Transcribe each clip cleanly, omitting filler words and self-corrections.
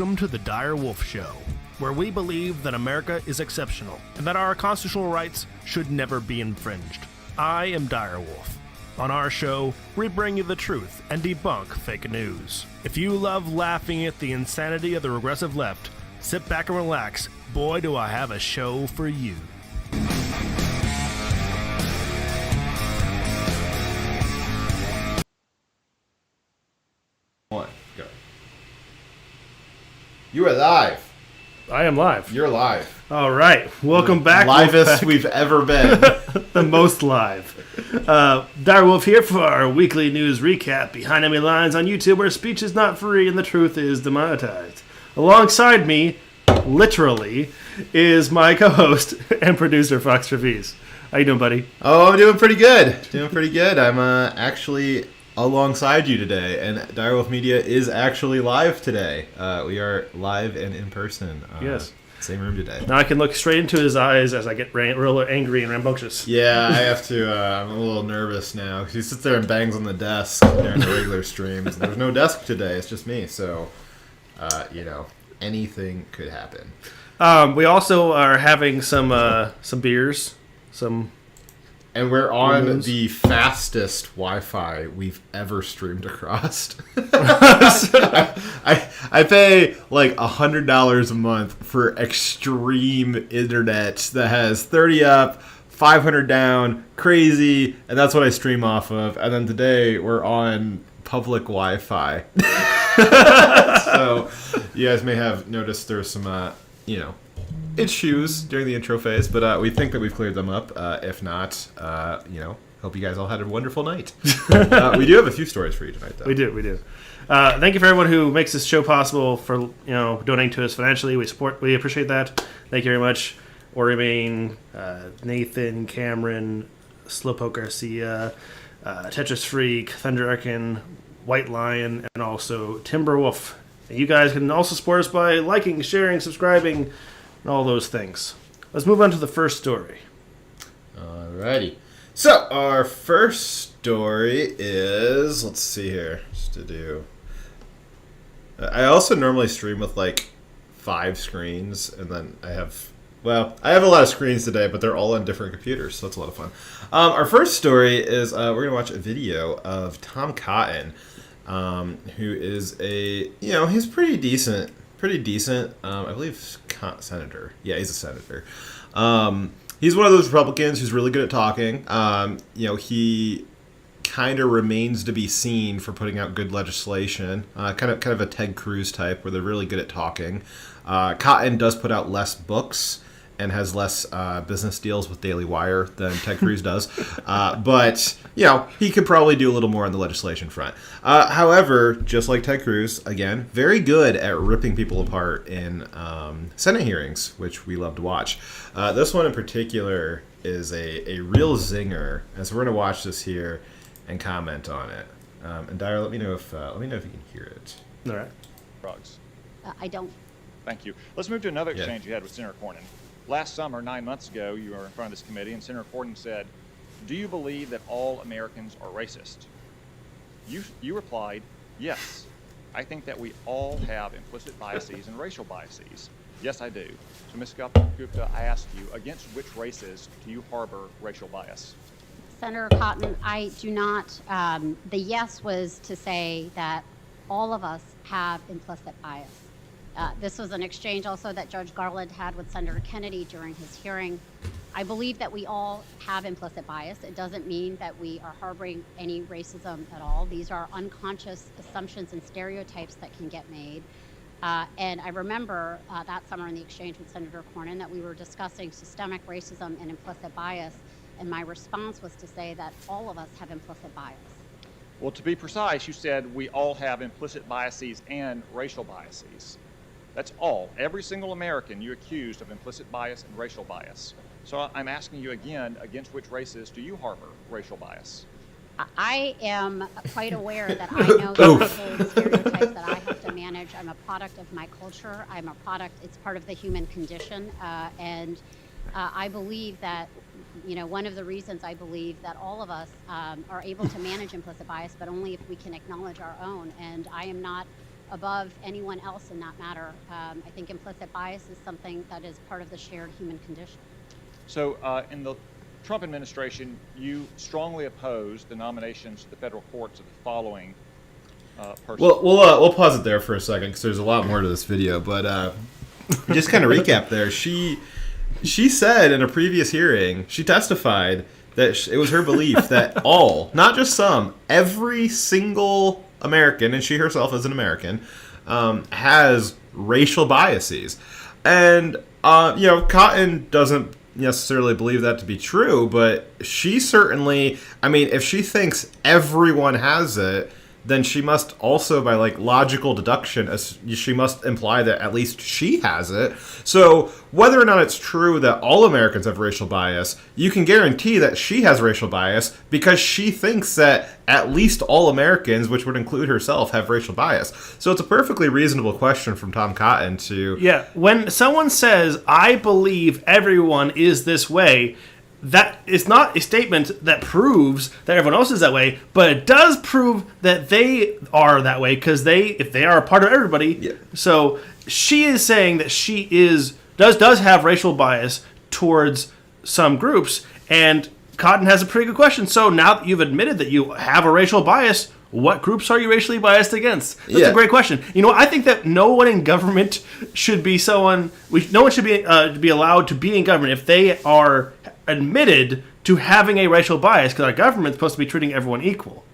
Welcome to the Dire Wolf Show, where we believe that America is exceptional and that our constitutional rights should never be infringed. I am Dire Wolf. On our show, we bring you the truth and debunk fake news. If you love laughing at the insanity of the regressive left, sit back and relax. Boy, do I have a show for you. One, go. You are live. I am live. You're live. All right. Welcome back. Livest we've ever been. The most live. Dire Wolf here for our weekly news recap behind enemy lines on YouTube, where speech is not free and the truth is demonetized. Alongside me, literally, is my co-host and producer, Fox Travis. How you doing, buddy? Oh, I'm doing pretty good. I'm actually alongside you today, and Dire Wolf Media is actually live today. We are live and in person. Yes. Same room today. Now I can look straight into his eyes as I get real angry and rambunctious. Yeah, I have to. I'm a little nervous now because he sits there and bangs on the desk during the regular streams. There's no desk today. It's just me. So, anything could happen. We also are having some beers, And we're on the fastest Wi-Fi we've ever streamed across. I pay like $100 a month for extreme internet that has 30 up, 500 down, crazy, and that's what I stream off of. And then today we're on public Wi-Fi. So you guys may have noticed there's some, issues during the intro phase, but we think that we've cleared them up. If not, hope you guys all had a wonderful night. We do have a few stories for you tonight, though. We do. Thank you for everyone who makes this show possible, for donating to us financially. We appreciate that. Thank you very much. Oremain, Nathan, Cameron, Slowpoke Garcia, Tetris Freak, Thunder Arkin, White Lion, and also Timberwolf. And you guys can also support us by liking, sharing, subscribing, and all those things. Let's move on to the first story. Alrighty. So, our first story is, let's see here, just to do. I also normally stream with like 5 screens, and then I have a lot of screens today, but they're all on different computers, so that's a lot of fun. Our first story is we're going to watch a video of Tom Cotton, who is he's pretty decent. I believe senator. Yeah, he's a senator. He's one of those Republicans who's really good at talking. He kind of remains to be seen for putting out good legislation. Kind of a Ted Cruz type, where they're really good at talking. Cotton does put out less books and has less business deals with Daily Wire than Ted Cruz does. But, he could probably do a little more on the legislation front. However, just like Ted Cruz, again, very good at ripping people apart in Senate hearings, which we love to watch. This one in particular is a real zinger, and so we're going to watch this here and comment on it. And Dyer, let me know if you can hear it. All right. Drugs. I don't. Thank you. Let's move to another exchange you had with Senator Cornyn. Last summer, 9 months ago, you were in front of this committee, and Senator Cornyn said, "Do you believe that all Americans are racist?" You replied, "Yes. I think that we all have implicit biases and racial biases." Yes, I do. So, Ms. Gupta, I ask you, against which races do you harbor racial bias? Senator Cotton, I do not. The yes was to say that all of us have implicit bias. This was an exchange also that Judge Garland had with Senator Kennedy during his hearing. I believe that we all have implicit bias. It doesn't mean that we are harboring any racism at all. These are unconscious assumptions and stereotypes that can get made. And I remember that summer in the exchange with Senator Cornyn that we were discussing systemic racism and implicit bias. And my response was to say that all of us have implicit bias. Well, to be precise, you said we all have implicit biases and racial biases. That's all. Every single American you accused of implicit bias and racial bias. So I'm asking you again, against which races do you harbor racial bias? I am quite aware that I know the stereotypes that I have to manage. I'm a product of my culture. It's part of the human condition. And I believe that, one of the reasons I believe that all of us are able to manage implicit bias, but only if we can acknowledge our own. And I am not above anyone else in that matter. I think implicit bias is something that is part of the shared human condition. So in the Trump administration, you strongly opposed the nominations to the federal courts of the following persons. Well, we'll pause it there for a second because there's a lot more to this video. But just kind of recap there. She said in a previous hearing, she testified that it was her belief that all, not just some, every single American, and she herself is an American, has racial biases. And, Cotton doesn't necessarily believe that to be true, but she certainly, if she thinks everyone has it, then she must also, by logical deduction, she must imply that at least she has it. So whether or not it's true that all Americans have racial bias, you can guarantee that she has racial bias because she thinks that at least all Americans, which would include herself, have racial bias. So it's a perfectly reasonable question from Tom Cotton to... Yeah, when someone says, I believe everyone is this way, that is not a statement that proves that everyone else is that way, but it does prove that they are that way because if they are a part of everybody. Yeah. So she is saying that she does have racial bias towards some groups, and Cotton has a pretty good question. So now that you've admitted that you have a racial bias, what groups are you racially biased against? That's a great question. I think that no one in government should be no one should be allowed to be in government if they are admitted to having a racial bias, because our government's supposed to be treating everyone equal.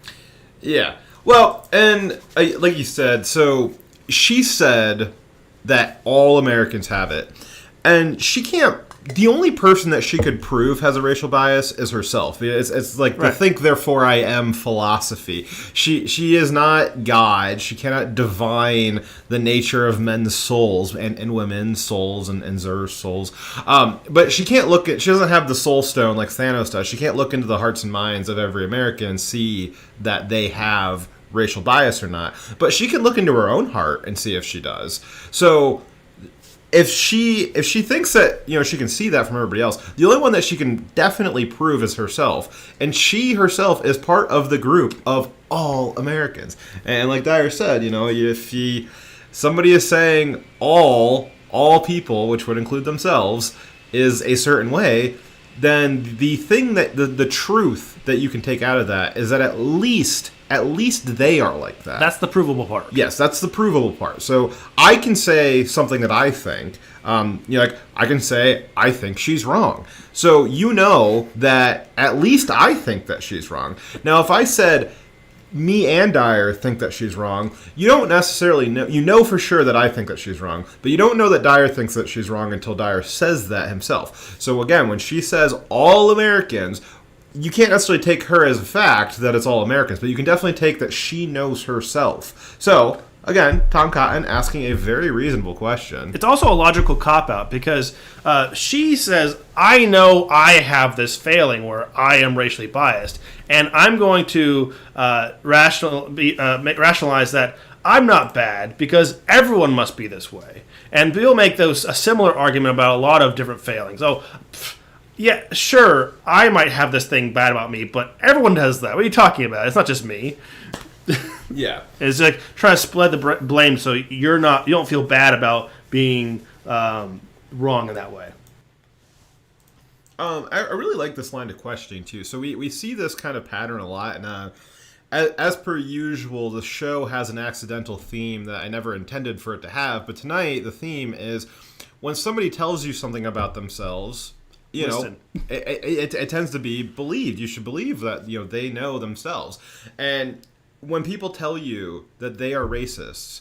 Yeah. Well, and like you said, so she said that all Americans have it. And she can't... The only person that she could prove has a racial bias is herself. It's like the think therefore I am philosophy. She is not God. She cannot divine the nature of men's souls and women's souls and Zer's souls. But she can't she doesn't have the soul stone like Thanos does. She can't look into the hearts and minds of every American and see that they have racial bias or not. But she can look into her own heart and see if she does. So... If she thinks that she can see that from everybody else, the only one that she can definitely prove is herself, and she herself is part of the group of all Americans. And like Dyer said, if somebody is saying all people, which would include themselves, is a certain way, then the thing that the truth that you can take out of that is that at least they are like that. That's the provable part. Yes, that's the provable part. So I can say something that I think. I can say, I think she's wrong. So that at least I think that she's wrong. Now, if I said, me and Dyer think that she's wrong, you don't necessarily know. You know for sure that I think that she's wrong, but you don't know that Dyer thinks that she's wrong until Dyer says that himself. So again, when she says all Americans... You can't necessarily take her as a fact that it's all Americans, but you can definitely take that she knows herself. So, again, Tom Cotton asking a very reasonable question. It's also a logical cop-out because she says, I know I have this failing where I am racially biased, and I'm going to rationalize that I'm not bad because everyone must be this way. And we'll make a similar argument about a lot of different failings. Yeah, sure, I might have this thing bad about me, but everyone does that. What are you talking about? It's not just me. Yeah. It's like trying to spread the blame so you don't feel bad about being wrong in that way. I really like this line of questioning, too. So we see this kind of pattern a lot, and as per usual, the show has an accidental theme that I never intended for it to have, but tonight the theme is when somebody tells you something about themselves... It tends to be believed. You should believe that they know themselves. And when people tell you that they are racists,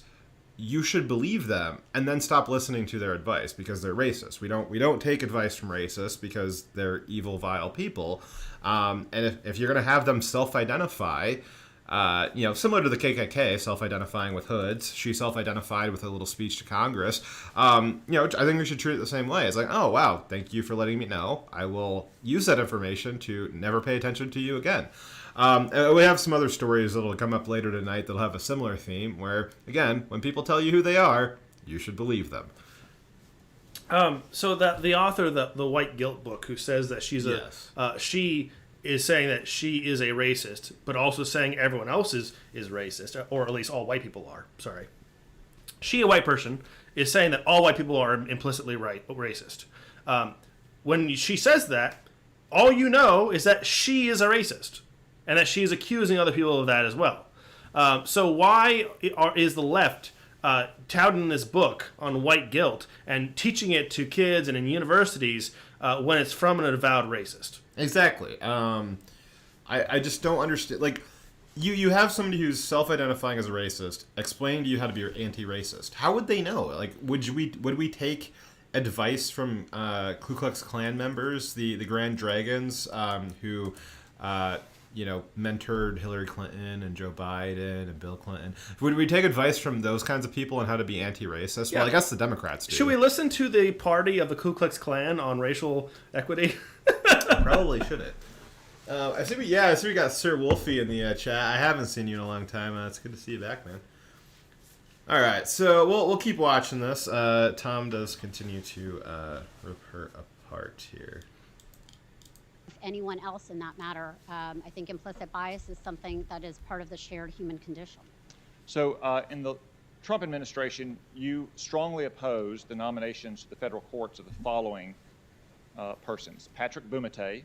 you should believe them and then stop listening to their advice because they're racist. We don't take advice from racists because they're evil, vile people. And if you're going to have them self-identify, similar to the KKK, self-identifying with hoods. She self-identified with a little speech to Congress. I think we should treat it the same way. It's like, oh, wow, thank you for letting me know. I will use that information to never pay attention to you again. And we have some other stories that'll come up later tonight that'll have a similar theme where, again, when people tell you who they are, you should believe them. So that the author of the White Guilt book, who says that she is saying that she is a racist, but also saying everyone else is racist, or at least all white people are. Sorry. she, a white person, is saying that all white people are implicitly racist. When she says that, all you know is that she is a racist, and that she is accusing other people of that as well. So why is the left touting this book on white guilt and teaching it to kids and in universities when it's from an avowed racist? Exactly. I just don't understand. Like, you have somebody who's self-identifying as a racist explaining to you how to be anti-racist. How would they know? Like, would we take advice from Ku Klux Klan members, the Grand Dragons, who mentored Hillary Clinton and Joe Biden and Bill Clinton? Would we take advice from those kinds of people on how to be anti-racist? Yeah. Well, I guess the Democrats do. Should we listen to the party of the Ku Klux Klan on racial equity? Probably shouldn't. I see we got Sir Wolfie in the chat. I haven't seen you in a long time. It's good to see you back, man. All right, so we'll keep watching this. Tom does continue to rip her apart here. Anyone else in that matter, I think implicit bias is something that is part of the shared human condition. So in the Trump administration, you strongly opposed the nominations to the federal courts of the following persons: Patrick Bumate,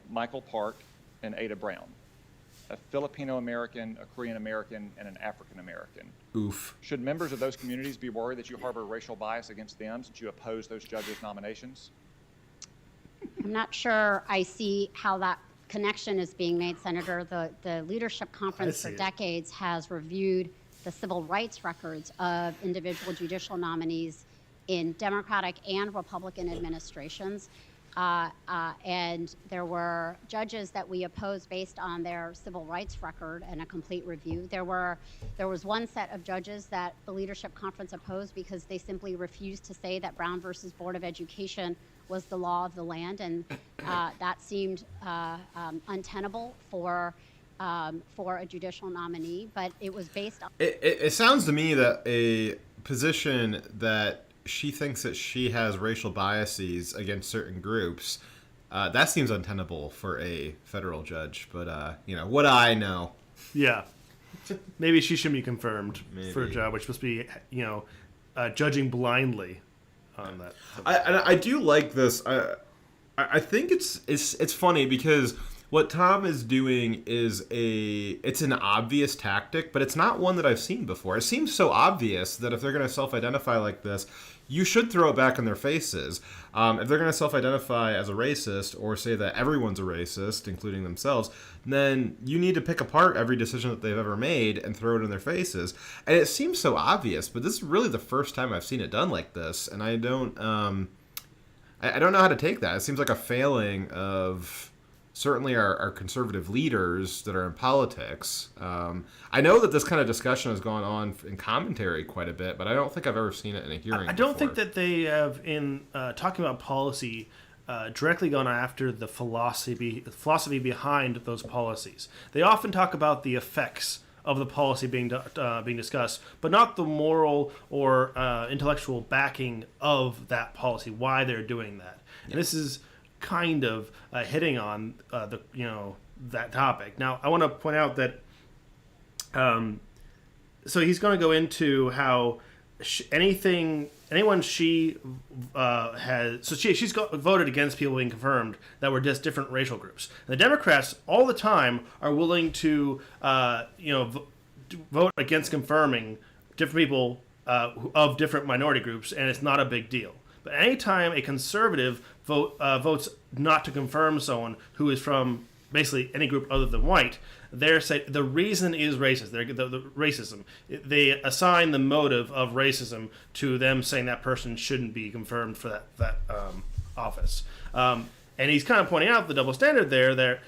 Michael Park, and Ada Brown. A Filipino-American, a Korean-American, and an African-American. Oof. Should members of those communities be worried that you harbor racial bias against them since you oppose those judges' nominations? I'm not sure I see how that connection is being made, Senator. The Leadership Conference for decades has reviewed the civil rights records of individual judicial nominees in Democratic and Republican administrations. And there were judges that we opposed based on their civil rights record and a complete review. There was one set of judges that the Leadership Conference opposed because they simply refused to say that Brown versus Board of Education was the law of the land, and that seemed untenable for a judicial nominee. But it was based on. It sounds to me that a position that she thinks that she has racial biases against certain groups, that seems untenable for a federal judge. But what I know. Yeah, maybe she shouldn't be confirmed Maybe. for a job which is supposed to be, judging blindly on that. I do like this. I think it's funny because what Tom is doing is it's an obvious tactic, but it's not one that I've seen before. It seems so obvious that if they're going to self-identify like this, you should throw it back in their faces. If they're going to self-identify as a racist or say that everyone's a racist, including themselves, then you need to pick apart every decision that they've ever made and throw it in their faces. And it seems so obvious, but this is really the first time I've seen it done like this, and I don't know how to take that. It seems like a failing of certainly our conservative leaders that are in politics. I know that this kind of discussion has gone on in commentary quite a bit, but I don't think I've ever seen it in a hearing I don't before. think that they have, in talking about policy, directly gone after the philosophy behind those policies. They often talk about the effects of the policy being discussed, but not the moral or intellectual backing of that policy, why they're doing that. And this is kind of hitting on that topic. Now, I want to point out that so he's going to go into how anyone she has, so she's voted against people being confirmed that were just different racial groups. And the Democrats all the time are willing to vote against confirming different people of different minority groups, and it's not a big deal. But anytime a conservative votes not to confirm someone who is from basically any group other than white, they're saying the reason is racist. The racism. They assign the motive of racism to them, saying that person shouldn't be confirmed for that office. And he's kind of pointing out the double standard there.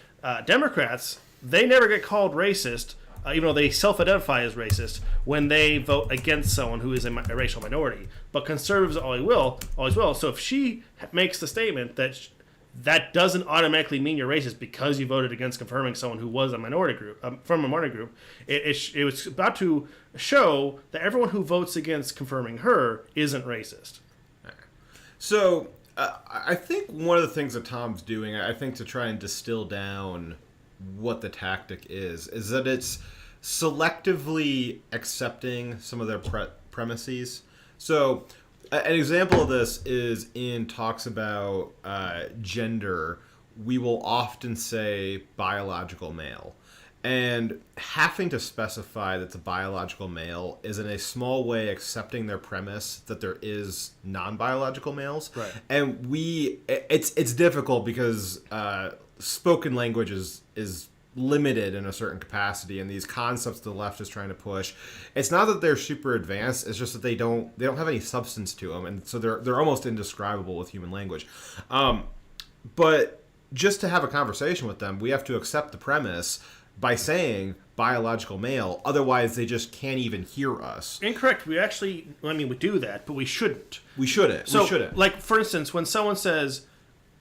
Democrats, they never get called racist, even though they self-identify as racist, when they vote against someone who is a racial minority. But conservatives always will. So if she makes the statement that that doesn't automatically mean you're racist because you voted against confirming someone who was a minority group, from a minority group, it was about to show that everyone who votes against confirming her isn't racist. So I think one of the things that Tom's doing, I think to try and distill down what the tactic is that it's selectively accepting some of their premises. So an example of this is in talks about gender. We will often say biological male. And having to specify that it's a biological male is in a small way accepting their premise that there is non-biological males. Right. And it's difficult because spoken language is limited in a certain capacity, and these concepts the left is trying to push, it's not that they're super advanced, it's just that they don't have any substance to them, and so they're almost indescribable with human language. But just to have a conversation with them, we have to accept the premise by saying biological male, otherwise they just can't even hear us. Incorrect. We actually, we do that, but we shouldn't. We shouldn't. So, we shouldn't. like, for instance, when someone says,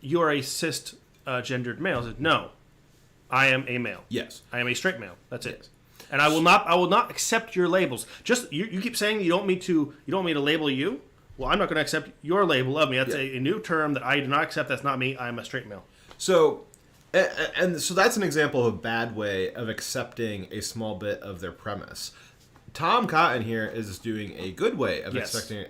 you're a cisgendered male, I said, no, I am a male. Yes. I am a straight male. That's it. Yes. And I will not accept your labels. Just, you keep saying you don't want me to label you. Well, I'm not going to accept your label of me. That's a new term that I do not accept. That's not me. I am a straight male. So, and so that's an example of a bad way of accepting a small bit of their premise. Tom Cotton here is doing a good way of accepting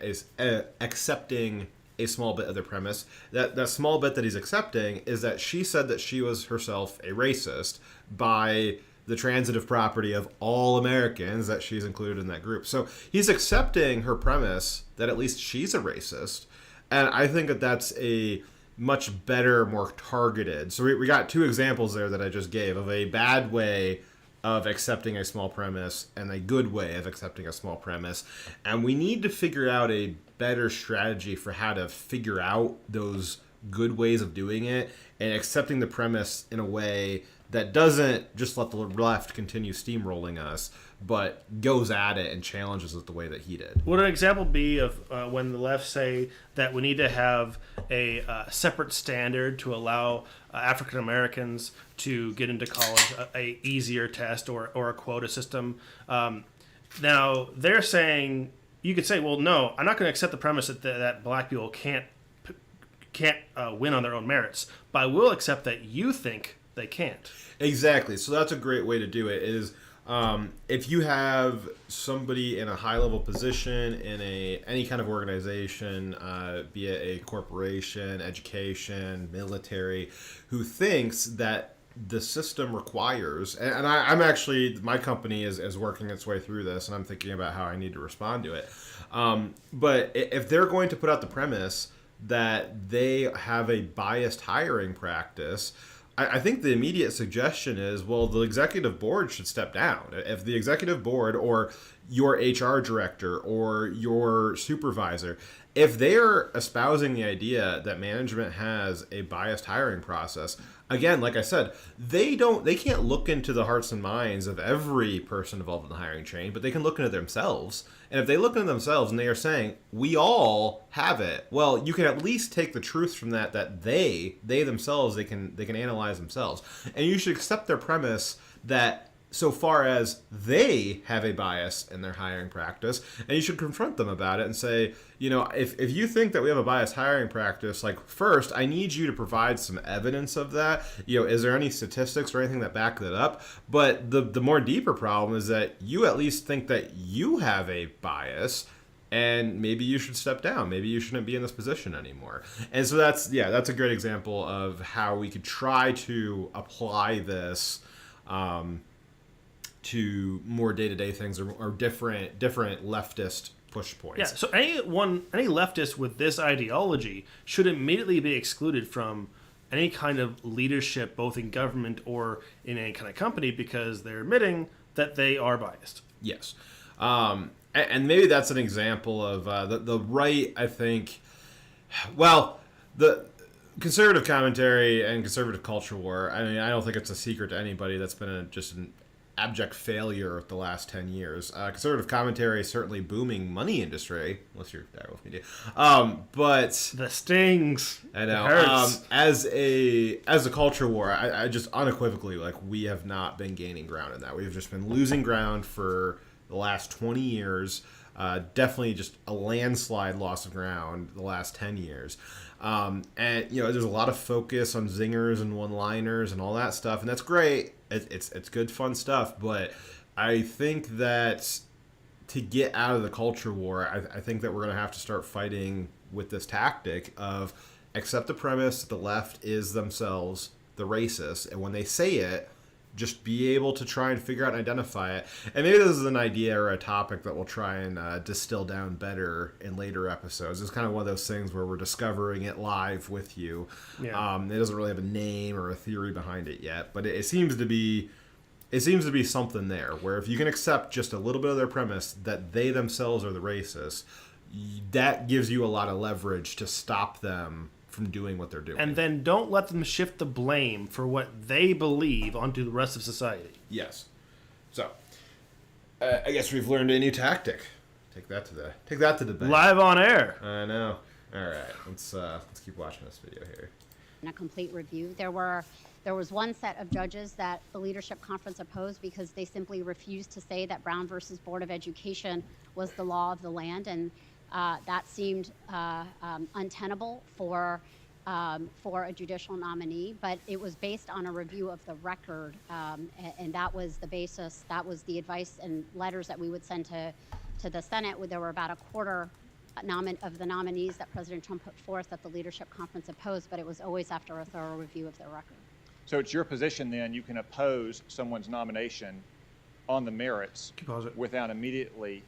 a small bit of their premise. That small bit that he's accepting is that she said that she was herself a racist by the transitive property of all Americans, that she's included in that group. So he's accepting her premise that at least she's a racist. And I think that that's a much better, more targeted. So we got two examples there that I just gave of a bad way of accepting a small premise and a good way of accepting a small premise. And we need to figure out a better strategy for how to figure out those good ways of doing it and accepting the premise in a way that doesn't just let the left continue steamrolling us, but goes at it and challenges it the way that he did. Would an example be of when the left say that we need to have a separate standard to allow African Americans to get into college, a easier test or a quota system? Now, they're saying, you could say, well, no, I'm not going to accept the premise that black people can't win on their own merits, but I will accept that you think they can't. Exactly. So that's a great way to do it is if you have somebody in a high-level position in any kind of organization, be it a corporation, education, military, who thinks that the system requires, and I'm actually, my company is working its way through this, and I'm thinking about how I need to respond to it. But if they're going to put out the premise that they have a biased hiring practice, I think the immediate suggestion is, well, the executive board should step down. If the executive board or your HR director or your supervisor, if they're espousing the idea that management has a biased hiring process, again, like I said, they can't look into the hearts and minds of every person involved in the hiring chain, but they can look into themselves. And if they look into themselves and they are saying, we all have it, well, you can at least take the truth from that they themselves, they can analyze themselves. And you should accept their premise that so far as they have a bias in their hiring practice, and you should confront them about it and say, if you think that we have a biased hiring practice, like, first, I need you to provide some evidence of that. Is there any statistics or anything that back that up? But the more deeper problem is that you at least think that you have a bias, and maybe you should step down. Maybe you shouldn't be in this position anymore. And so that's a great example of how we could try to apply this to more day-to-day things or different leftist push points. Yeah, so any leftist with this ideology should immediately be excluded from any kind of leadership, both in government or in any kind of company, because they're admitting that they are biased. Yes. And maybe that's an example of the right, I think, well, the conservative commentary and conservative culture war, I mean, I don't think it's a secret to anybody that's been just an abject failure the last 10 years. Conservative commentary is certainly booming money industry, unless you're there with me, dude. But the stings. I know. It hurts. As a culture war, I just unequivocally, we have not been gaining ground in that. We've just been losing ground for the last 20 years. Definitely just a landslide loss of ground the last 10 years. And there's a lot of focus on zingers and one-liners and all that stuff, and that's great. It's good, fun stuff. But I think that to get out of the culture war, I think that we're going to have to start fighting with this tactic of accept the premise that the left is themselves the racist, and when they say it, just be able to try and figure out and identify it. And maybe this is an idea or a topic that we'll try and distill down better in later episodes. It's kind of one of those things where we're discovering it live with you. Yeah. It doesn't really have a name or a theory behind it yet, but it seems to be something there where if you can accept just a little bit of their premise that they themselves are the racists, that gives you a lot of leverage to stop them from doing what they're doing. And then don't let them shift the blame for what they believe onto the rest of society. Yes. So, I guess we've learned a new tactic. Take that to the bank. Live on air. I know. All right, let's keep watching this video here. In a complete review, there was one set of judges that the leadership conference opposed because they simply refused to say that Brown versus Board of Education was the law of the land, and that seemed untenable for a judicial nominee. But it was based on a review of the record, and that was the basis. That was the advice and letters that we would send to the Senate. There were about a quarter of the nominees that President Trump put forth that the leadership conference opposed, but it was always after a thorough review of their record. So it's your position then you can oppose someone's nomination on the merits without immediately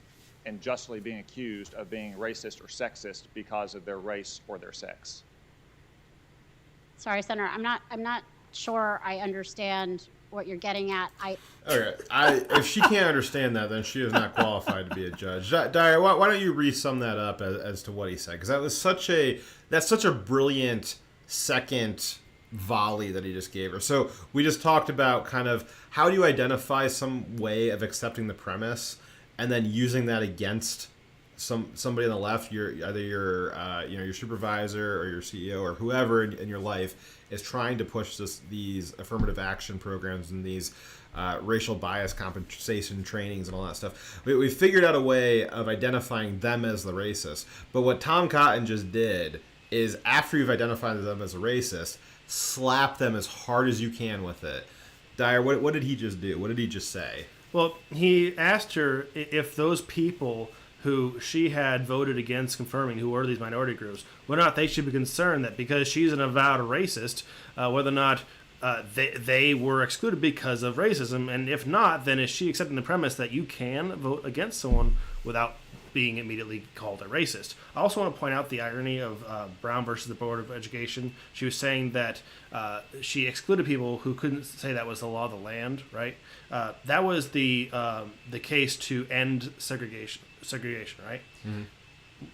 and justly being accused of being racist or sexist because of their race or their sex. Sorry, Senator, I'm not sure I understand what you're getting at. Okay, if she can't understand that, then she is not qualified to be a judge. Dyer, why don't you re-sum that up as to what he said? Because that's such a brilliant second volley that he just gave her. So we just talked about kind of how do you identify some way of accepting the premise and then using that against somebody on the left, either your supervisor or your CEO or whoever in your life is trying to push these affirmative action programs and these racial bias compensation trainings and all that stuff. We figured out a way of identifying them as the racist. But what Tom Cotton just did is, after you've identified them as a racist, slap them as hard as you can with it. Dyer, what did he just do? What did he just say? Well, he asked her if those people who she had voted against confirming who were these minority groups, whether or not they should be concerned that because she's an avowed racist, whether or not they were excluded because of racism, and if not, then is she accepting the premise that you can vote against someone without being immediately called a racist? I also want to point out the irony of Brown versus the Board of Education. She was saying that she excluded people who couldn't say that was the law of the land, right? That was the case to end segregation, right? Mm-hmm.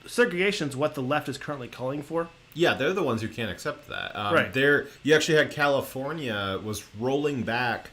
Segregation is what the left is currently calling for. Yeah, they're the ones who can't accept that. Right. You actually had California was rolling back,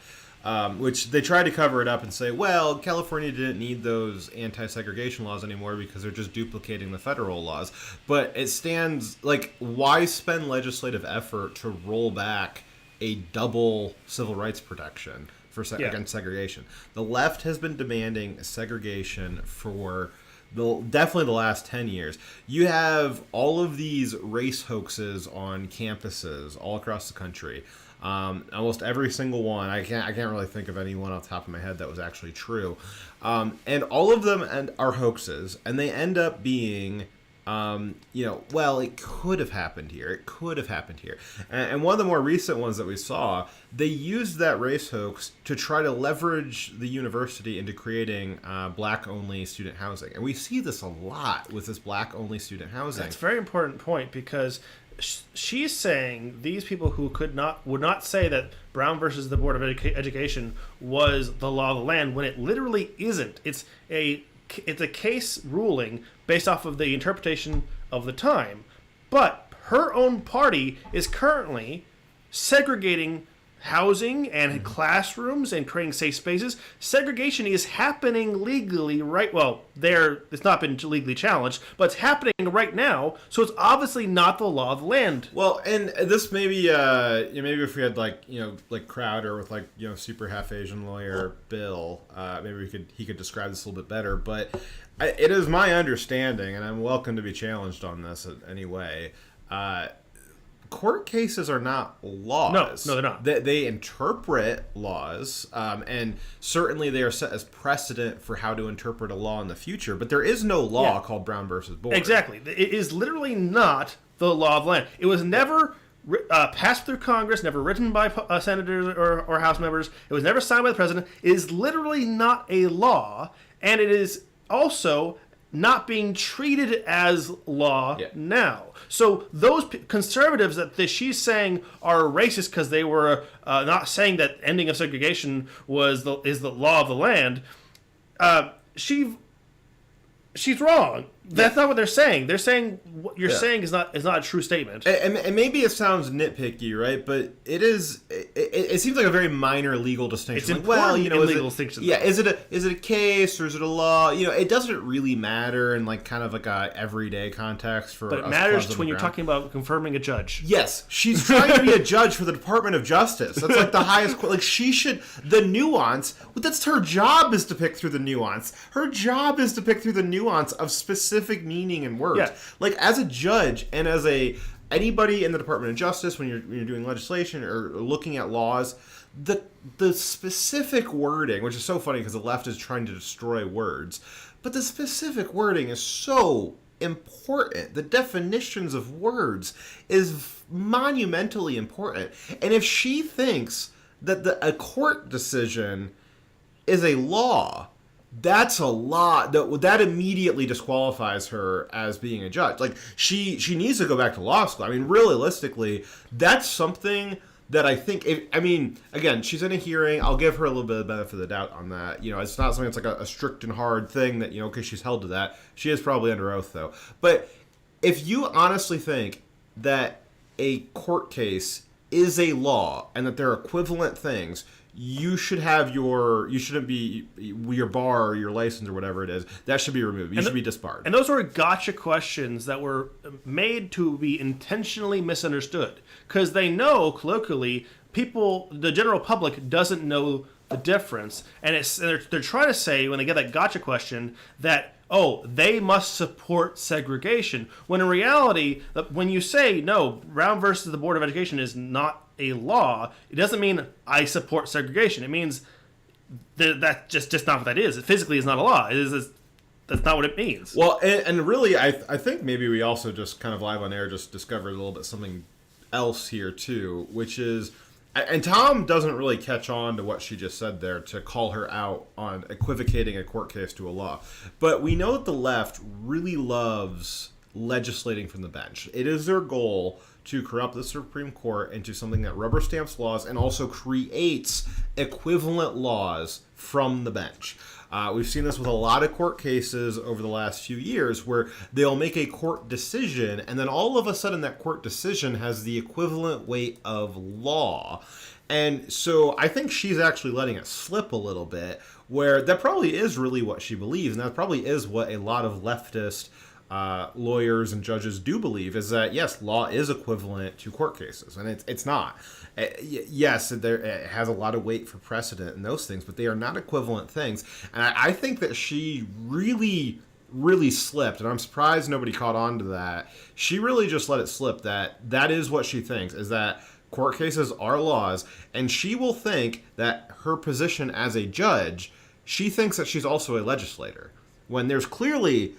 which they tried to cover it up and say, well, California didn't need those anti-segregation laws anymore because they're just duplicating the federal laws. But it stands, like, why spend legislative effort to roll back a double civil rights protection against segregation? The left has been demanding segregation for definitely the last 10 years. You have all of these race hoaxes on campuses all across the country. Almost every single one. I can't really think of any one off the top of my head that was actually true. And all of them are hoaxes, and they end up being, well, it could have happened here. It could have happened here. And one of the more recent ones that we saw, they used that race hoax to try to leverage the university into creating black-only student housing. And we see this a lot with this black-only student housing. That's a very important point because she's saying these people who would not say that Brown versus the Board of Education was the law of the land when it literally isn't. It's a case ruling based off of the interpretation of the time. But her own party is currently segregating housing and classrooms and creating safe spaces. Segregation is happening legally it's not been legally challenged, but it's happening right now, so it's obviously not the law of the land. Well, and this maybe if we had like Crowder with super half Asian lawyer Bill, maybe he could describe this a little bit better. But it is my understanding, and I'm welcome to be challenged on this in any way. court cases are not laws. No, they're not. They interpret laws, and certainly they are set as precedent for how to interpret a law in the future. But there is no law called Brown versus Board. Exactly. It is literally not the law of the land. It was never passed through Congress, never written by senators or House members. It was never signed by the president. It is literally not a law, and it is also not being treated as law now. So those conservatives that she's saying are racist because they were not saying that ending of segregation is the law of the land, she's wrong. That's not what they're saying. They're saying what you're saying is not a true statement. And maybe it sounds nitpicky, right? But it is. It seems like a very minor legal distinction. It's like, important well, you know, in legal distinction. Yeah, is it a case or is it a law? You know, it doesn't really matter in like kind of like a everyday context for. But it us matters clubs on when the you're ground. talking about confirming a judge. Yes, she's trying to be a judge for the Department of Justice. That's like the highest. Like she should. The nuance. That's her job, is to pick through the nuance. Her job is to pick through the nuance of specific meaning and words. Yeah. Like as a judge and as anybody in the Department of Justice, when you're doing legislation or looking at laws, the specific wording, which is so funny because the left is trying to destroy words, but the specific wording is so important. The definitions of words is monumentally important. And if she thinks that a court decision is a law, that's a lot. That immediately disqualifies her as being a judge. Like she needs to go back to law school. I mean, realistically, that's something that I think. Again, she's in a hearing. I'll give her a little bit of benefit of the doubt on that. You know, it's not something that's like a strict and hard thing that, you know, because she's held to that. She is probably under oath though. But if you honestly think that a court case is a law and that they're equivalent things, you shouldn't be your bar or your license or whatever it is. That should be removed. You should be disbarred. And those were gotcha questions that were made to be intentionally misunderstood because they know colloquially the general public doesn't know the difference, and they're trying to say when they get that gotcha question that they must support segregation, when in reality, when you say no, Brown versus the Board of Education is not a law, it doesn't mean I support segregation. It means that's just not what that is. It physically is not a law. That's not what it means. Well, and really, I think maybe we also just kind of live on air just discovered a little bit something else here too, which is, and Tom doesn't really catch on to what she just said there to call her out on equivocating a court case to a law. But we know that the left really loves legislating from the bench. It is their goal to corrupt the Supreme Court into something that rubber stamps laws and also creates equivalent laws from the bench. We've seen this with a lot of court cases over the last few years where they'll make a court decision and then all of a sudden that court decision has the equivalent weight of law. And so I think she's actually letting it slip a little bit, where that probably is really what she believes, and that probably is what a lot of leftist lawyers and judges do believe, is that yes, law is equivalent to court cases, and it's not. Yes, it has a lot of weight for precedent and those things, but they are not equivalent things. And I think that she really slipped, and I'm surprised nobody caught on to that. She really just let it slip that is what she thinks, is that court cases are laws, and she will think that her position as a judge, she thinks that she's also a legislator, when there's clearly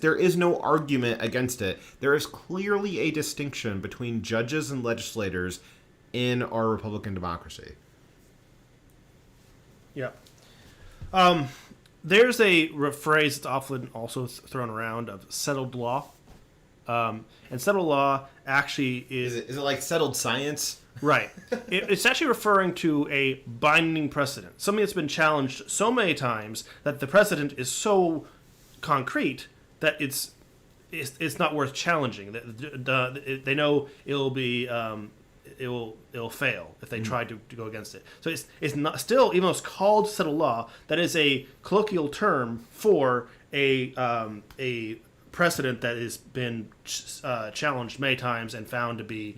there is no argument against it. There is clearly a distinction between judges and legislators in our Republican democracy. Yeah. There's a phrase that's often also thrown around of settled law. And settled law actually is it like settled science? Right. It's actually referring to a binding precedent, something that's been challenged so many times that the precedent is so concrete that it's not worth challenging. They know it'll fail if they try to go against it. So it's not still, even though it's called settled law, that is a colloquial term for a precedent that has been challenged many times and found to be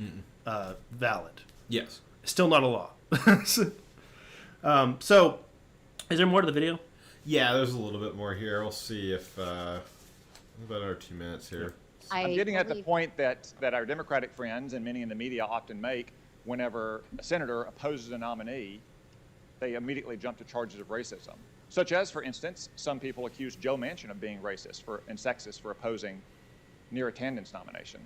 valid. Yes. Still not a law. So, is there more to the video? Yeah, there's a little bit more here. We'll see if about our 2 minutes here. I'm getting at the believe- point that our Democratic friends and many in the media often make whenever a senator opposes a nominee, they immediately jump to charges of racism. Such as, for instance, some people accuse Joe Manchin of being racist and sexist for opposing Neera Tanden's nomination.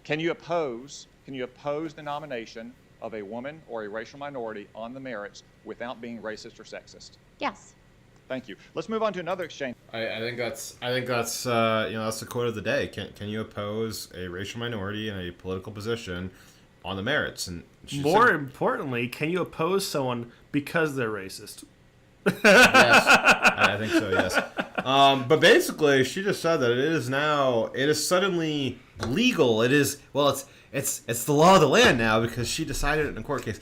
Can you oppose the nomination of a woman or a racial minority on the merits without being racist or sexist? Yes. Thank you. Let's move on to another exchange. I think that's that's the quote of the day. Can you oppose a racial minority in a political position on the merits? And she More said, importantly, can you oppose someone because they're racist? yes, I think so. Yes, but basically, she just said that it is suddenly legal. It is it's the law of the land now because she decided it in a court case.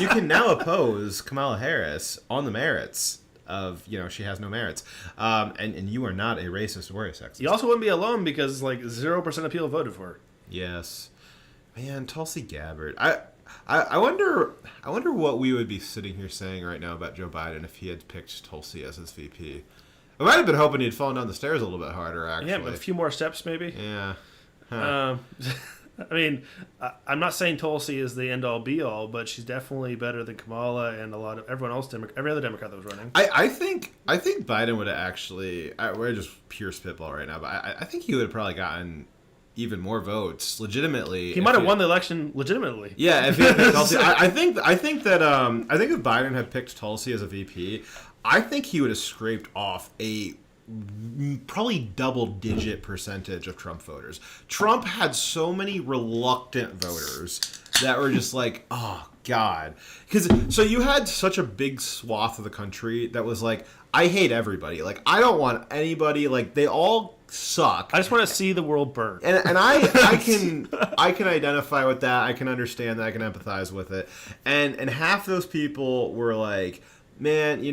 You can now oppose Kamala Harris on the merits of she has no merits, and you are not a racist or a sexist. You also wouldn't be alone because like 0% of people voted for her. Yes, man, Tulsi Gabbard. I wonder what we would be sitting here saying right now about Joe Biden if he had picked Tulsi as his VP. I might have been hoping he'd fallen down the stairs a little bit harder. Actually, Yeah, but a few more steps maybe. Yeah. Huh. I mean, I'm not saying Tulsi is the end-all, be-all, but she's definitely better than Kamala and a lot of everyone else, every other Democrat that was running. I think Biden would have actually. We're just pure spitball right now, but I think he would have probably gotten even more votes legitimately. He might have won the election legitimately. Yeah, if he had picked Tulsi, I think that I think if Biden had picked Tulsi as a VP, I think he would have scraped off a probably double-digit percentage of Trump voters. Trump had so many reluctant voters that were just like, oh God, so you had such a big swath of the country that was like, I hate everybody. Like, I don't want anybody. Like, they all suck. I just want to see the world burn. And I can identify with that. I can understand that. I can empathize with it. And half those people were like, man,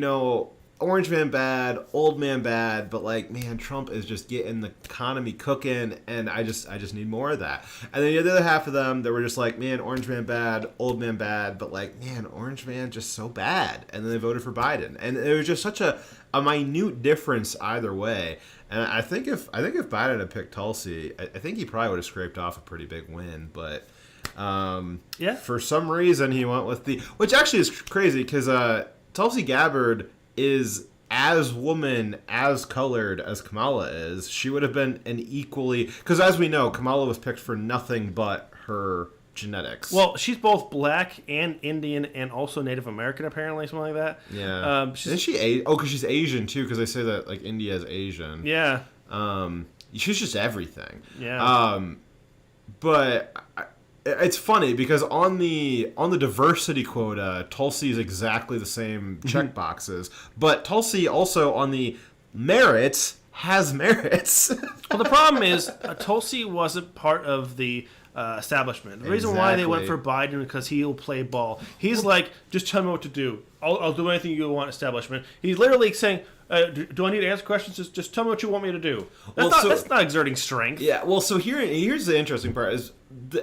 orange man bad, old man bad, but like, man, Trump is just getting the economy cooking, and I just need more of that. And then the other half of them that were just like, man, orange man bad, old man bad, but like, man, orange man just so bad. And then they voted for Biden, and it was just such a minute difference either way. And I think if Biden had picked Tulsi, I think he probably would have scraped off a pretty big win, but. Yeah. For some reason, he went with which actually is crazy because Tulsi Gabbard is as woman, as colored as Kamala is. She would have been an equally, because as we know, Kamala was picked for nothing but her genetics. Well, she's both black and Indian and also Native American, apparently, something like that. Yeah. Isn't she because she's Asian too? Because they say that like India is Asian. Yeah. She's just everything. Yeah. But it's funny because on the diversity quota, Tulsi is exactly the same check boxes, but Tulsi also on the merits has merits. Well, the problem is Tulsi wasn't part of the establishment. The reason why they went for Biden because he'll play ball. He's like, just tell me what to do. I'll do anything you want, establishment. He's literally saying, do I need to answer questions? Just tell me what you want me to do. That's not exerting strength. Yeah, well, so here's the interesting part is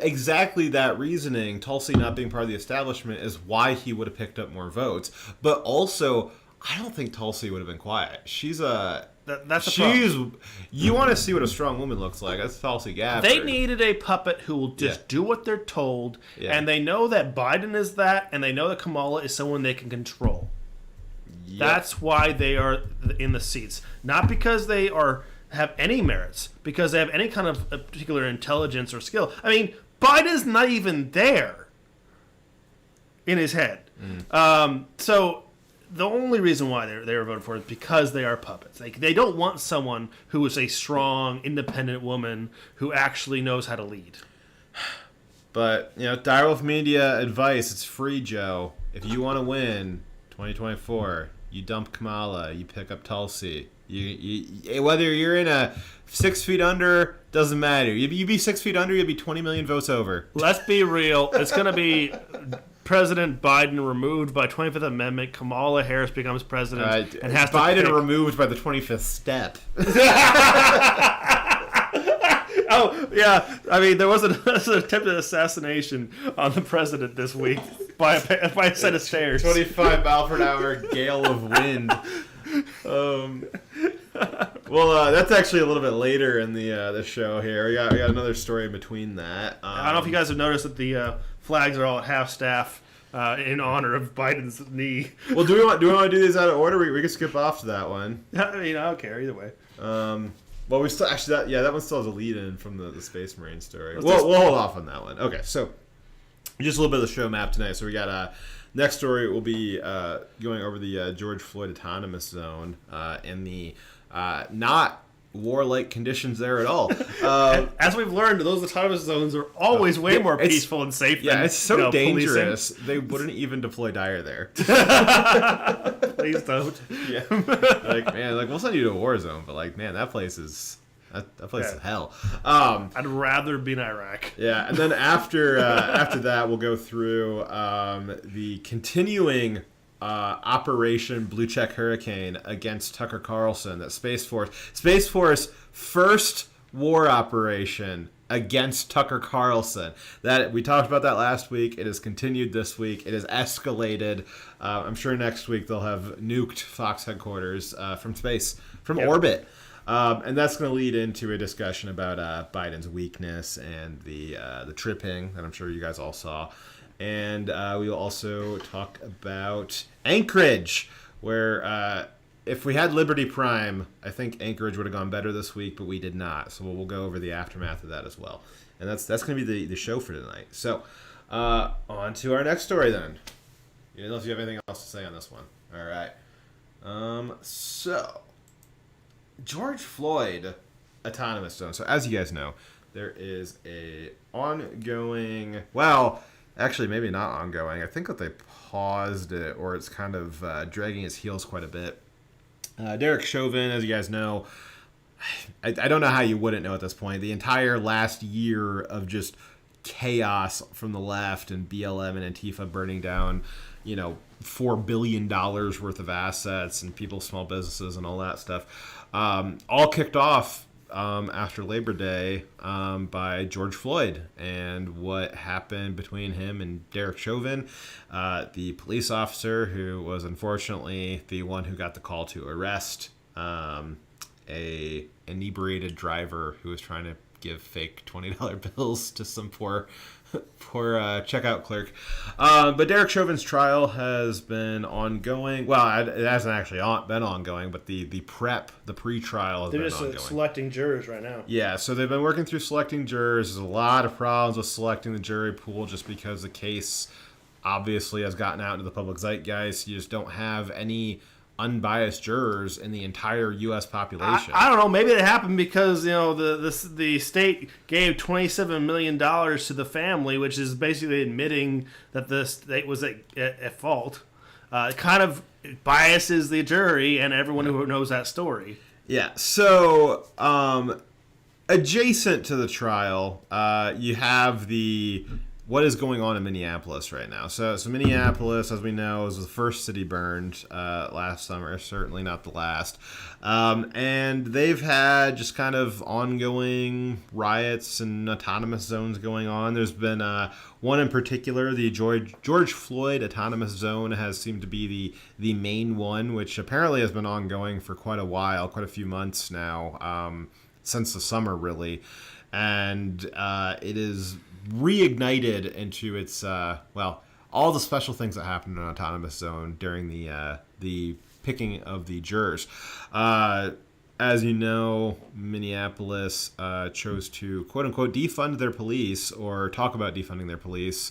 exactly that reasoning, Tulsi not being part of the establishment, is why he would have picked up more votes. But also, I don't think Tulsi would have been quiet. She's a... That's the problem. You want to see what a strong woman looks like. That's Tulsi Gabbard. They needed a puppet who will just do what they're told, and they know that Biden is that, and they know that Kamala is someone they can control. Yep. That's why they are in the seats. Not because they have any merits, because they have any kind of particular intelligence or skill. I mean, Biden's not even there in his head. So the only reason why they were voted for is because they are puppets. They don't want someone who is a strong, independent woman who actually knows how to lead. But, Direwolf Media advice, it's free, Joe. If you want to win 2024, you dump Kamala, you pick up Tulsi. You whether you're in a 6 feet under, doesn't matter. You be 6 feet under, you'll be 20 million votes over. Let's be real. It's going to be President Biden removed by 25th Amendment. Kamala Harris becomes president and has Biden removed by the 25th step. Oh, yeah. I mean, there was an attempted assassination on the president this week by a set of stairs. 25 mile per hour gale of wind. Well, that's actually a little bit later in the show here. We got another story in between that. I don't know if you guys have noticed that the flags are all at half staff in honor of Biden's knee. Well, do we want to do these out of order? We can skip off to that one. I mean, I don't care either way. Well, we still actually that one still has a lead in from the Space Marine story. Let's We'll hold off on that one. Okay, so just a little bit of the show map tonight. So we got next story will be going over the George Floyd Autonomous Zone and the not warlike conditions there at all. As we've learned, those autonomous zones are always way more peaceful and safe. Yeah, than, it's so dangerous. policing. They wouldn't even deploy Dyer there. Please don't. Yeah, like we'll send you to a war zone, but like, man, that place is hell. I'd rather be in Iraq. Yeah, and then after that, we'll go through the continuing Operation Blue Check Hurricane against Tucker Carlson. That Space Force first war operation against Tucker Carlson. That we talked about that last week. It has continued this week. It has escalated. I'm sure next week they'll have nuked Fox headquarters from space, from orbit. And that's going to lead into a discussion about Biden's weakness and the tripping that I'm sure you guys all saw. And we will also talk about Anchorage, where if we had Liberty Prime, I think Anchorage would have gone better this week, but we did not. So we'll go over the aftermath of that as well. And that's going to be the show for tonight. So on to our next story then. You know if you have anything else to say on this one. All right. So George Floyd Autonomous Zone. So as you guys know, there is a ongoing, well, actually maybe not ongoing. I think that they paused it, or it's kind of dragging its heels quite a bit. Derek Chauvin, as you guys know, I don't know how you wouldn't know at this point. The entire last year of just chaos from the left and BLM and Antifa burning down, $4 billion worth of assets and people's small businesses and all that stuff, all kicked off after Labor Day by George Floyd and what happened between him and Derek Chauvin, the police officer who was unfortunately the one who got the call to arrest a inebriated driver who was trying to give fake $20 bills to some poor checkout clerk. But Derek Chauvin's trial has been ongoing. Well, it hasn't actually been ongoing, but the pre-trial has been ongoing. They're just selecting jurors right now. Yeah, so they've been working through selecting jurors. There's a lot of problems with selecting the jury pool just because the case obviously has gotten out into the public zeitgeist. You just don't have any unbiased jurors in the entire U.S. population. I don't know. Maybe it happened because the state gave $27 million to the family, which is basically admitting that the state was at fault. It kind of biases the jury and everyone who knows that story. Yeah. So adjacent to the trial, you have what is going on in Minneapolis right now. So Minneapolis, as we know, was the first city burned last summer, certainly not the last. And they've had just kind of ongoing riots and autonomous zones going on. There's been one in particular, the George Floyd Autonomous Zone has seemed to be the main one, which apparently has been ongoing for quite a while, quite a few months now, since the summer, really. And it is reignited into its all the special things that happened in an autonomous zone during the picking of the jurors. As you know, Minneapolis chose to quote unquote defund their police, or talk about defunding their police,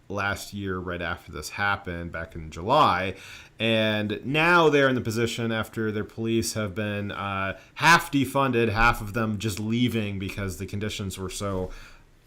last year right after this happened back in July, and now they're in the position after their police have been half defunded, half of them just leaving because the conditions were so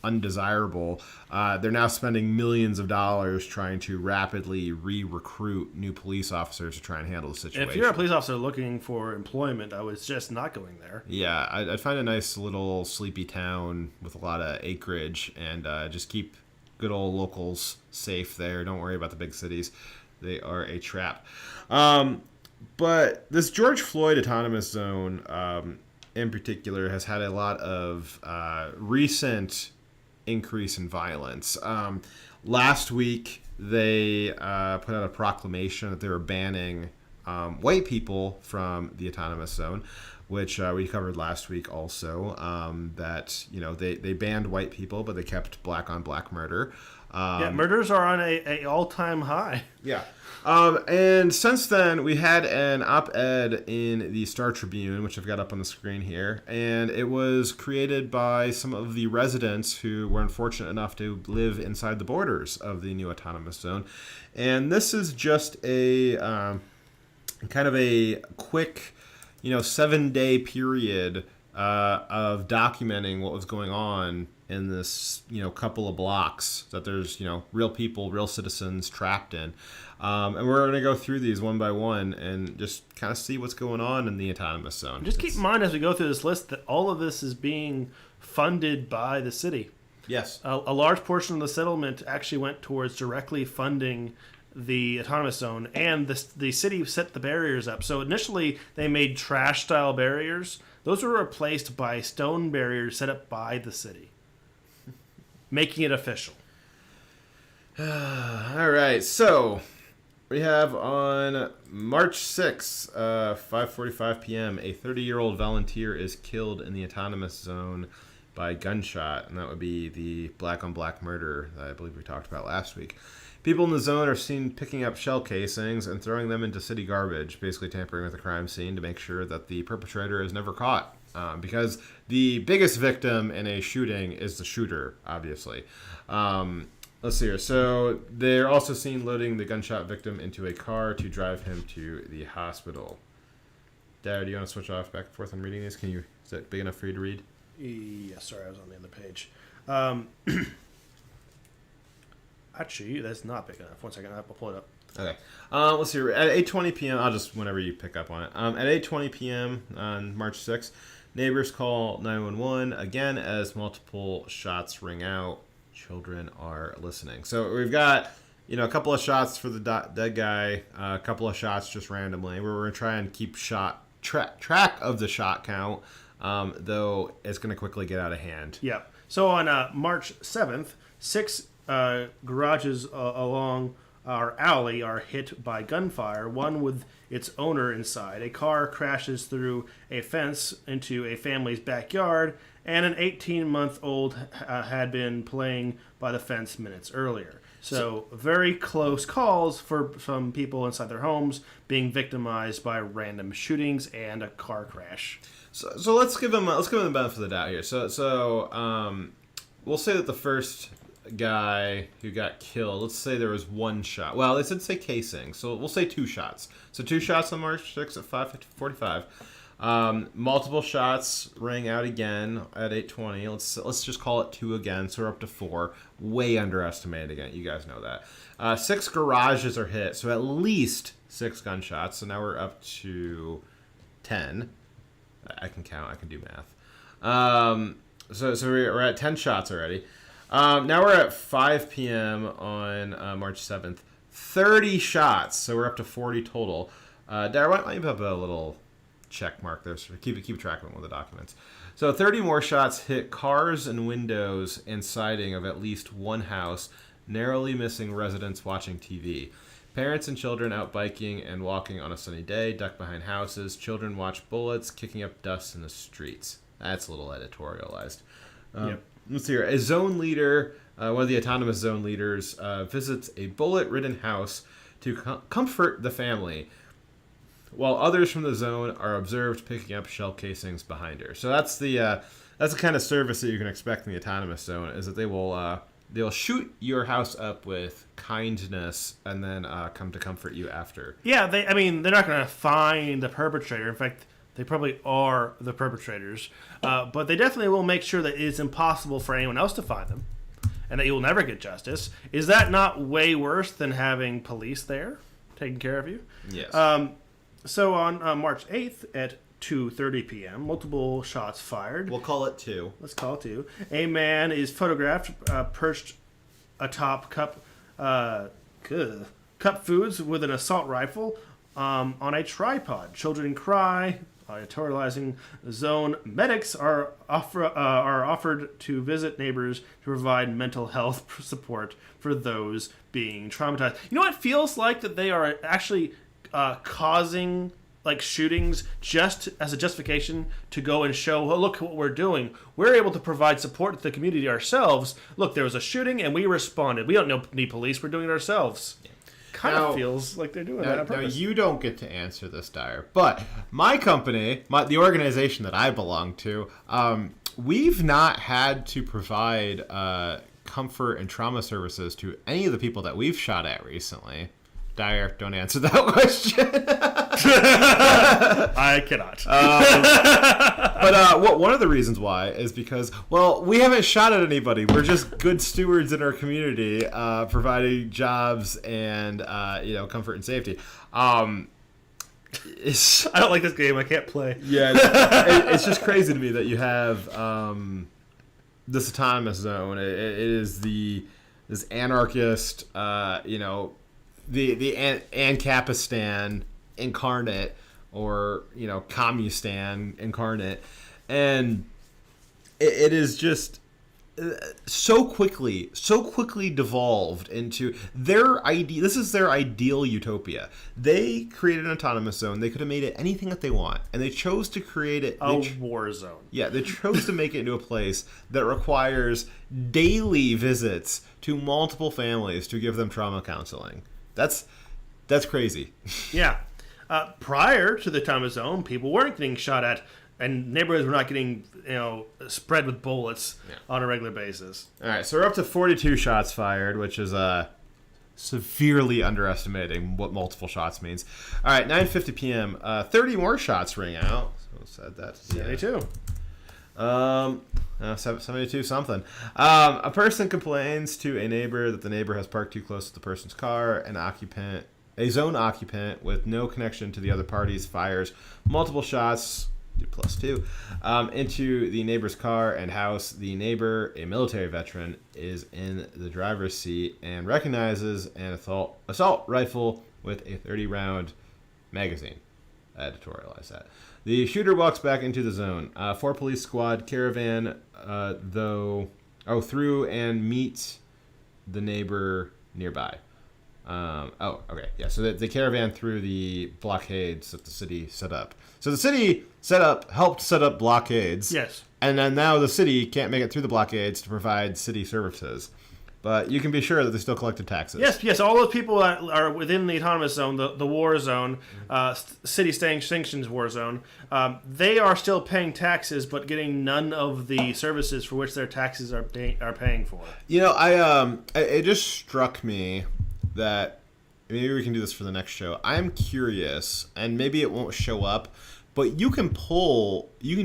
undesirable. They're now spending millions of dollars trying to rapidly re-recruit new police officers to try and handle the situation. If you're a police officer looking for employment, I would suggest not going there. Yeah, I'd find a nice little sleepy town with a lot of acreage and just keep good old locals safe there. Don't worry about the big cities. They are a trap. But this George Floyd Autonomous Zone in particular has had a lot of recent increase in violence. Last week, they put out a proclamation that they were banning white people from the autonomous zone, which we covered last week also, that, they banned white people, but they kept black on black murder. Yeah, murders are on a all-time high. Yeah. And since then, we had an op-ed in the Star Tribune, which I've got up on the screen here, and it was created by some of the residents who were unfortunate enough to live inside the borders of the new autonomous zone. And this is just a kind of a quick, 7-day period of documenting what was going on in this, couple of blocks that there's, real people, real citizens trapped in. And we're going to go through these one by one and just kind of see what's going on in the autonomous zone. Just keep in mind as we go through this list that all of this is being funded by the city. Yes. A large portion of the settlement actually went towards directly funding the autonomous zone, and the city set the barriers up. So initially they made trash-style barriers. Those were replaced by stone barriers set up by the city, making it official. All right, so we have on March 6th, 5:45 p.m., a 30-year-old volunteer is killed in the autonomous zone by gunshot, and that would be the black-on-black murder that I believe we talked about last week. People in the zone are seen picking up shell casings and throwing them into city garbage, basically tampering with the crime scene to make sure that the perpetrator is never caught. Because the biggest victim in a shooting is the shooter, obviously. Let's see here. So they're also seen loading the gunshot victim into a car to drive him to the hospital. Dad, do you want to switch off back and forth on reading these? Is that big enough for you to read? Yeah, sorry, I was on the other page. Actually, that's not big enough. 1 second, I'll pull it up. Okay. Let's see. At 8:20 p.m., I'll just whenever you pick up on it. At 8:20 p.m. on March 6th, neighbors call 911 again as multiple shots ring out. Children are listening. So we've got, a couple of shots for the dead guy, a couple of shots just randomly. We're going to try and keep track of the shot count, though it's going to quickly get out of hand. Yeah. So on March 7th, 6 garages along our alley are hit by gunfire, one with its owner inside. A car crashes through a fence into a family's backyard, and an 18-month-old had been playing by the fence minutes earlier. So very close calls for some people inside their homes being victimized by random shootings and a car crash. So let's give them the benefit of the doubt here. So we'll say that the first guy who got killed, let's say there was one shot. Well, they did say casing, so we'll say 2 shots. So 2 shots on March 6th at 5:45. Multiple shots rang out again at 8:20. Let's just call it 2 again, so we're up to 4. Way underestimated again. You guys know that. 6 garages are hit, so at least 6 gunshots. So now we're up to 10. I can count. I can do math. So we're at 10 shots already. Now we're at 5 p.m. on March 7th. 30 shots, so we're up to 40 total. Dara, why don't you have a little check mark there so keep track of one of the documents. So 30 more shots hit cars and windows and siding of at least one house, narrowly missing residents watching TV. Parents and children out biking and walking on a sunny day, duck behind houses. Children watch bullets kicking up dust in the streets. That's a little editorialized. Yep. Let's see here. A zone leader, one of the autonomous zone leaders, visits a bullet-ridden house to comfort the family, while others from the zone are observed picking up shell casings behind her. So that's the kind of service that you can expect in the autonomous zone, is that they'll shoot your house up with kindness and then come to comfort you after. Yeah, they're not going to find the perpetrator. In fact, they probably are the perpetrators. But they definitely will make sure that it's impossible for anyone else to find them and that you will never get justice. Is that not way worse than having police there taking care of you? Yes. So on March 8th at 2:30 p.m., multiple shots fired. We'll call it 2. Let's call it 2. A man is photographed perched atop cup foods with an assault rifle on a tripod. Children cry. Editorializing zone medics are offered to visit neighbors to provide mental health support for those being traumatized. You know what it feels like that they are actually causing like shootings just as a justification to go and show, oh, look what we're doing. We're able to provide support to the community ourselves. Look, there was a shooting and we responded. We don't need police. We're doing it ourselves. Kind of feels like they're doing that on Now, purpose. you don't get to answer this, Dyer, but my company, the organization that I belong to, we've not had to provide comfort and trauma services to any of the people that we've shot at recently. Dyer, don't answer that question. I cannot. But one of the reasons why is because, well, we haven't shot at anybody. We're just good stewards in our community, providing jobs and comfort and safety. I don't like this game. I can't play. Yeah, it's just crazy to me that you have this autonomous zone. It is this anarchist, the Ancapistan incarnate, or Communistan incarnate, and it is just so quickly devolved into their idea. This is their ideal utopia. They created an autonomous zone. They could have made it anything that they want, and they chose to create it A war zone. Yeah, they chose to make it into a place that requires daily visits to multiple families to give them trauma counseling. That's crazy. Yeah. Prior to the autonomous zone, people weren't getting shot at, and neighborhoods were not getting, spread with bullets on a regular basis. All right, so we're up to 42 shots fired, which is severely underestimating what multiple shots means. All right, 9:50 p.m. 30 more shots ring out. So said that. 72. 72 something. A person complains to a neighbor that the neighbor has parked too close to the person's car. A zone occupant with no connection to the other parties fires multiple shots, +2, into the neighbor's car and house. The neighbor, a military veteran, is in the driver's seat and recognizes an assault rifle with a 30-round magazine. I editorialize that. The shooter walks back into the zone. 4 police squad caravan, through and meets the neighbor nearby. Okay. Yeah, so the caravan through the blockades that the city set up. So the city helped set up blockades. Yes. And then now the city can't make it through the blockades to provide city services. But you can be sure that they still collected taxes. Yes. All those people that are within the autonomous zone, the war zone, city sanctions war zone, they are still paying taxes, but getting none of the services for which their taxes are paying for. It just struck me that maybe we can do this for the next show. I'm curious, and maybe it won't show up, but you can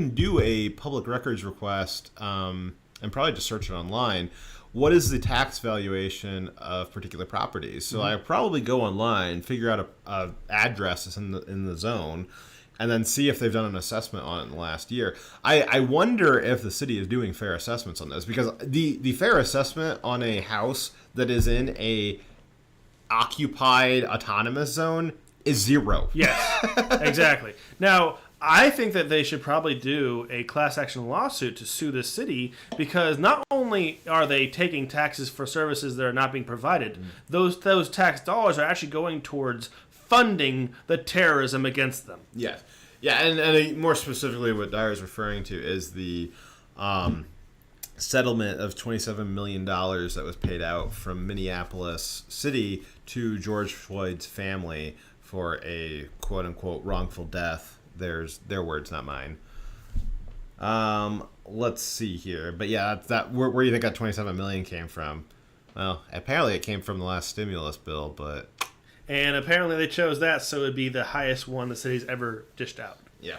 do a public records request, and probably just search it online. What is the tax valuation of particular properties? So I probably go online, figure out a address in the zone, and then see if they've done an assessment on it in the last year. I wonder if the city is doing fair assessments on this, because the fair assessment on a house that is in a occupied autonomous zone is 0. Yes, exactly. Now, I think that they should probably do a class action lawsuit to sue the city, because not only are they taking taxes for services that are not being provided, those tax dollars are actually going towards funding the terrorism against them. Yes. Yeah, and more specifically what Dyer is referring to is the settlement of $27 million that was paid out from Minneapolis City to George Floyd's family for a quote-unquote wrongful death. There's their words, not mine. Let's see here. But yeah, where do you think that $27 million came from? Well, apparently it came from the last stimulus bill, but... And apparently they chose that so it would be the highest one the city's ever dished out. Yeah.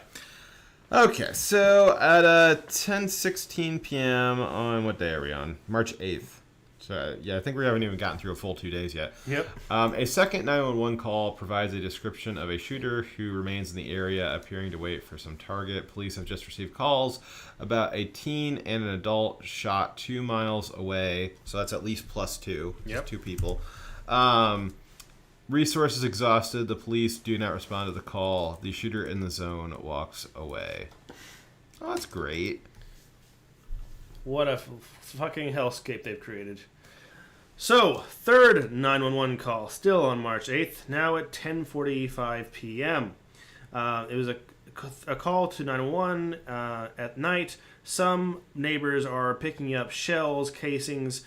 Okay, so at 10:16 p.m. on what day are we on? March 8th. So yeah, I think we haven't even gotten through a full 2 days yet. Yep. A second 911 call provides a description of a shooter who remains in the area, appearing to wait for some target. Police have just received calls about a teen and an adult shot 2 miles away. So that's at least +2. Yep. 2 people. Resources exhausted. The police do not respond to the call. The shooter in the zone walks away. Oh, that's great. What a fucking hellscape they've created. So, third 911 call, still on March 8th, now at 10:45 p.m. It was a call to 911 at night. Some neighbors are picking up shells, casings.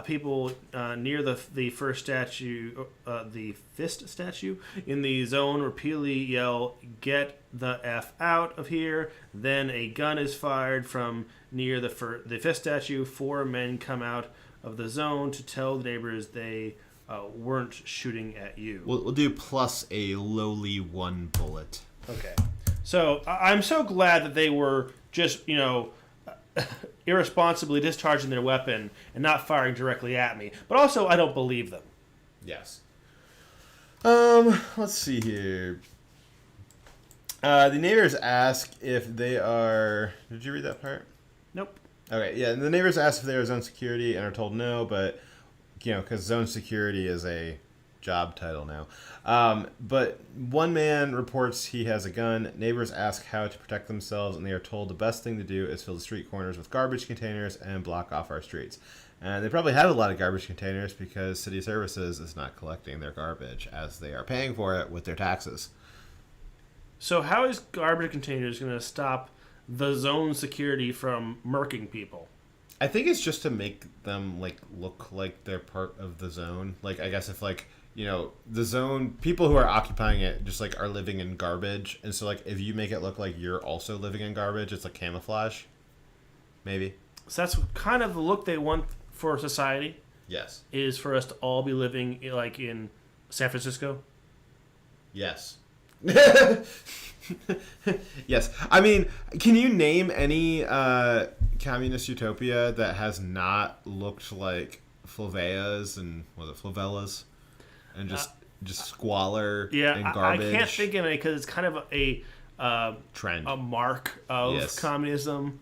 People near the first statue, the fist statue in the zone repeatedly yell, "Get the F out of here!" Then a gun is fired from near the fist statue. 4 men come out of the zone to tell the neighbors they weren't shooting at you. We'll do plus a lowly 1 bullet. Okay. So I'm so glad that they were just, irresponsibly discharging their weapon and not firing directly at me. But also, I don't believe them. Yes. Let's see here. The neighbors ask if they are... Did you read that part? Nope. Okay, yeah, the neighbors ask if they are zone security and are told no, but, because zone security is a job title now. But one man reports he has a gun. Neighbors ask how to protect themselves, and they are told the best thing to do is fill the street corners with garbage containers and block off our streets. And they probably have a lot of garbage containers because city services is not collecting their garbage as they are paying for it with their taxes. So how is garbage containers going to stop the zone security from murking people? I think it's just to make them look like they're part of the zone. I guess if the zone people who are occupying it just are living in garbage, and so if you make it look like you're also living in garbage, it's like camouflage. Maybe. So that's kind of the look they want for society. Yes. Is for us to all be living in San Francisco. Yes. Yes. I mean, can you name any communist utopia that has not looked like favelas and favelas and just squalor and garbage? I can't think of it because it's kind of a trend, a mark of communism.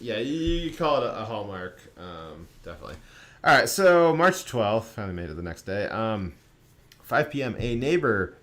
You call it a hallmark, definitely. All right, so March 12th, finally made it the next day. 5 p.m. A neighbor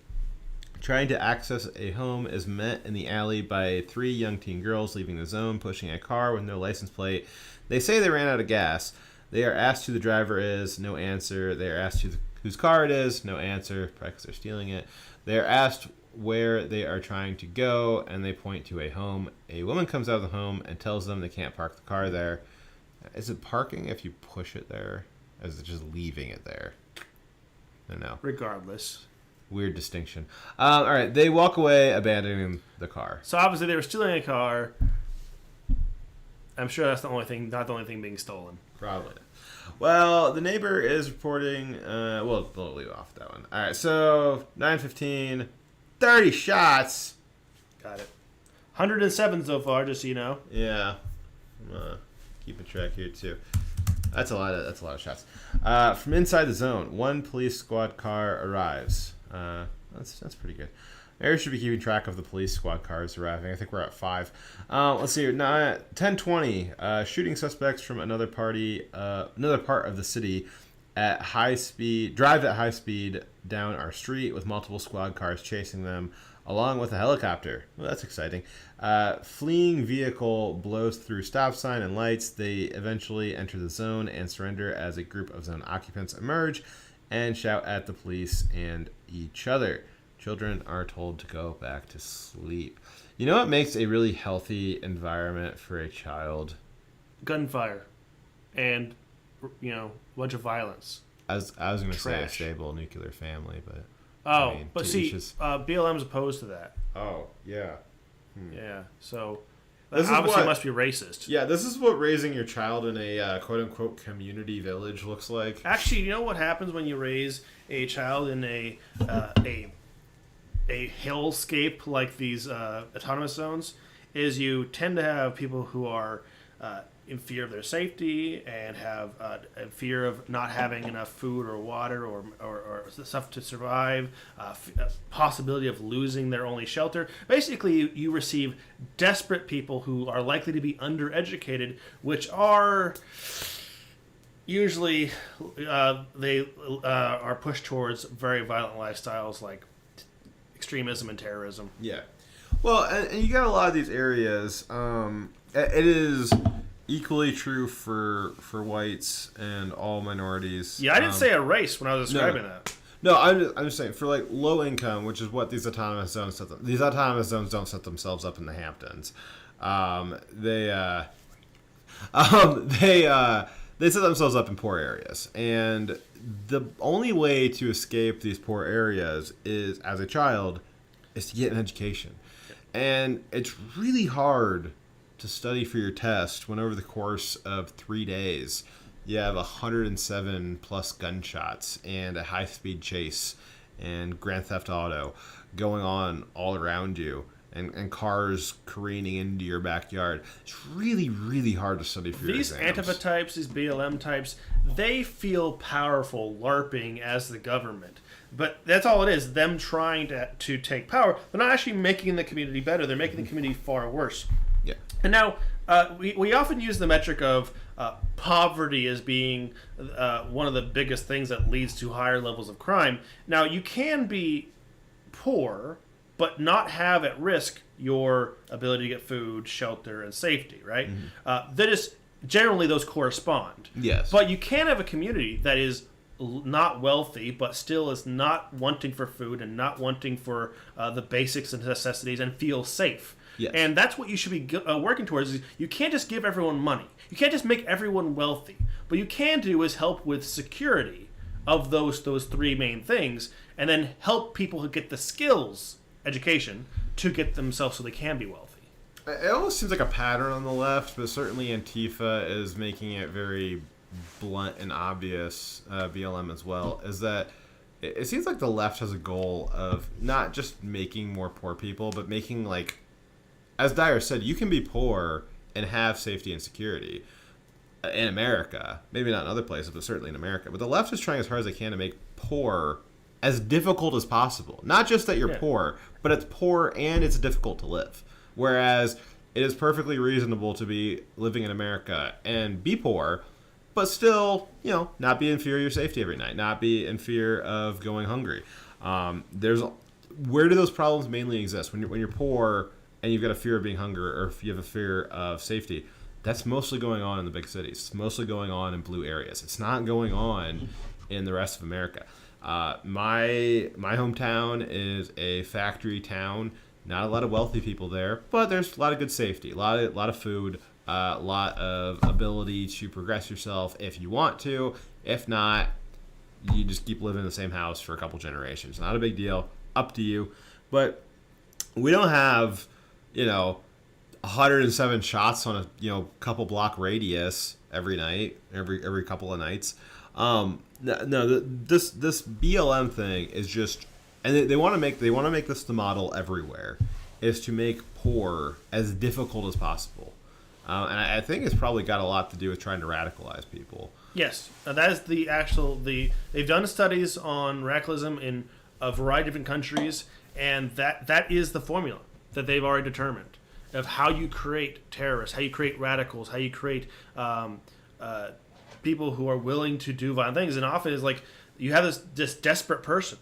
trying to access a home is met in the alley by 3 young teen girls leaving the zone, pushing a car with no license plate. They say they ran out of gas. They are asked who the driver is, no answer. They are asked whose car it is, no answer, probably because they're stealing it. They are asked where they are trying to go, and they point to a home. A woman comes out of the home and tells them they can't park the car there. Is it parking if you push it there? Or is it just leaving it there? I don't know. Regardless. Weird distinction. All right, they walk away, abandoning the car. So obviously they were stealing a car. I'm sure that's not the only thing being stolen. Probably. Well, the neighbor is reporting. We'll leave off that one. All right, so 9:15, 30 shots. Got it. 107 so far, just so you know. Yeah, I'm keeping track here too. That's a lot of shots. From inside the zone, 1 police squad car arrives. That's pretty good. Maybe we should be keeping track of the police squad cars arriving. I think we're at 5. Let's see here. 10:20. Shooting suspects from another part of the city at high speed. Drive at high speed down our street with multiple squad cars chasing them, along with a helicopter. Well, that's exciting. Fleeing vehicle blows through stop sign and lights. They eventually enter the zone and surrender as a group of zone occupants emerge and shout at the police and each other. Children are told to go back to sleep. You know what makes a really healthy environment for a child? Gunfire. And, a bunch of violence. I was going to say a stable nuclear family, but... but see, BLM's opposed to that. Oh, yeah. Yeah, so... This obviously must be racist. Yeah, this is what raising your child in a quote-unquote community village looks like. Actually, you know what happens when you raise a child in a hellscape like these autonomous zones? Is you tend to have people who are in fear of their safety and have a fear of not having enough food or water or stuff to survive, possibility of losing their only shelter. Basically, you receive desperate people who are likely to be undereducated, which are usually they are pushed towards very violent lifestyles like extremism and terrorism. Yeah. Well, and you got a lot of these areas. It is equally true for whites and all minorities. Yeah, I didn't say a race when I was describing that. No, I'm just saying for like low income, which is what these autonomous zones set them. These autonomous zones don't set themselves up in the Hamptons. They set themselves up in poor areas, and the only way to escape these poor areas is, as a child, is to get an education. And it's really hard to study for your test when over the course of 3 days you have 107 plus gunshots and a high-speed chase and Grand Theft Auto going on all around you, and cars careening into your backyard. It's really, really hard to study for your These exams. Antifa types, these BLM types, they feel powerful LARPing as the government. But that's all it is, them trying to take power. They're not actually making the community better. They're making the community far worse. Yeah. And now, we often use the metric of poverty as being one of the biggest things that leads to higher levels of crime. Now, you can be poor, but not have at risk your ability to get food, shelter, and safety, right? That is, generally, those correspond. Yes. But you can have a community that is not wealthy, but still is not wanting for food and not wanting for the basics and necessities and feel safe. Yes. And that's what you should be working towards. Is you can't just give everyone money. You can't just make everyone wealthy. But you can do is help with security of those three main things, and then help people who get the skills, education, to get themselves so they can be wealthy. It almost seems like a pattern on the left, but certainly Antifa is making it very blunt and obvious, BLM as well, is that it seems like the left has a goal of not just making more poor people, but making, like, as Dyer said, you can be poor and have safety and security in America. Maybe not in other places, but certainly in America. But the left is trying as hard as they can to make poor as difficult as possible. Not just that you're poor, but it's poor and it's difficult to live. Whereas it is perfectly reasonable to be living in America and be poor, but still, not be in fear of your safety every night, not be in fear of going hungry. Where do those problems mainly exist? When you're poor and you've got a fear of being hungry, or if you have a fear of safety, that's mostly going on in the big cities. It's mostly going on in blue areas. It's not going on in the rest of America. My hometown is a factory town. Not a lot of wealthy people there, but there's a lot of good safety, a lot of food, a lot of ability to progress yourself if you want to. If not, you just keep living in the same house for a couple generations. Not a big deal. Up to you. But we don't have, 107 shots on a couple block radius every night, every couple of nights. This BLM thing is just, and they want to make this the model everywhere, is to make poor as difficult as possible. And I think it's probably got a lot to do with trying to radicalize people. Yes, that is they've done studies on radicalism in a variety of different countries, and that is the formula that they've already determined of how you create terrorists, how you create radicals, how you create people who are willing to do violent things. And often it's like you have this desperate person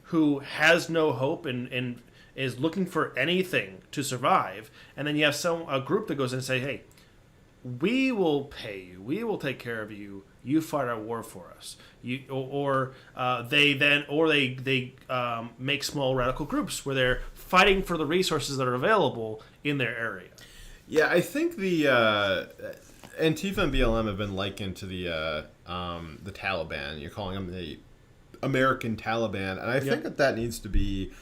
who has no hope and is looking for anything to survive, and then you have a group that goes in and say, hey, we will pay you, we will take care of you, you fight our war for us. They make small radical groups where they're fighting for the resources that are available in their area. Yeah, I think the Antifa and BLM have been likened to the Taliban. You're calling them the American Taliban, and I think that needs to be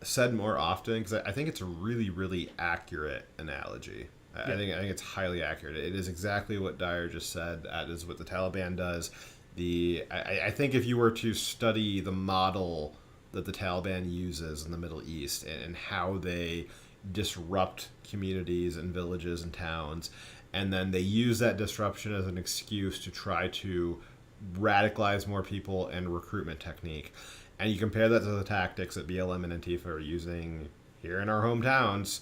said more often, because I think it's a really, really accurate analogy. I think it's highly accurate. It is exactly what Dyer just said. That is what the Taliban does. I think if you were to study the model that the Taliban uses in the Middle East and how they disrupt communities and villages and towns, and then they use that disruption as an excuse to try to radicalize more people and recruitment technique. And you compare that to the tactics that BLM and Antifa are using here in our hometowns,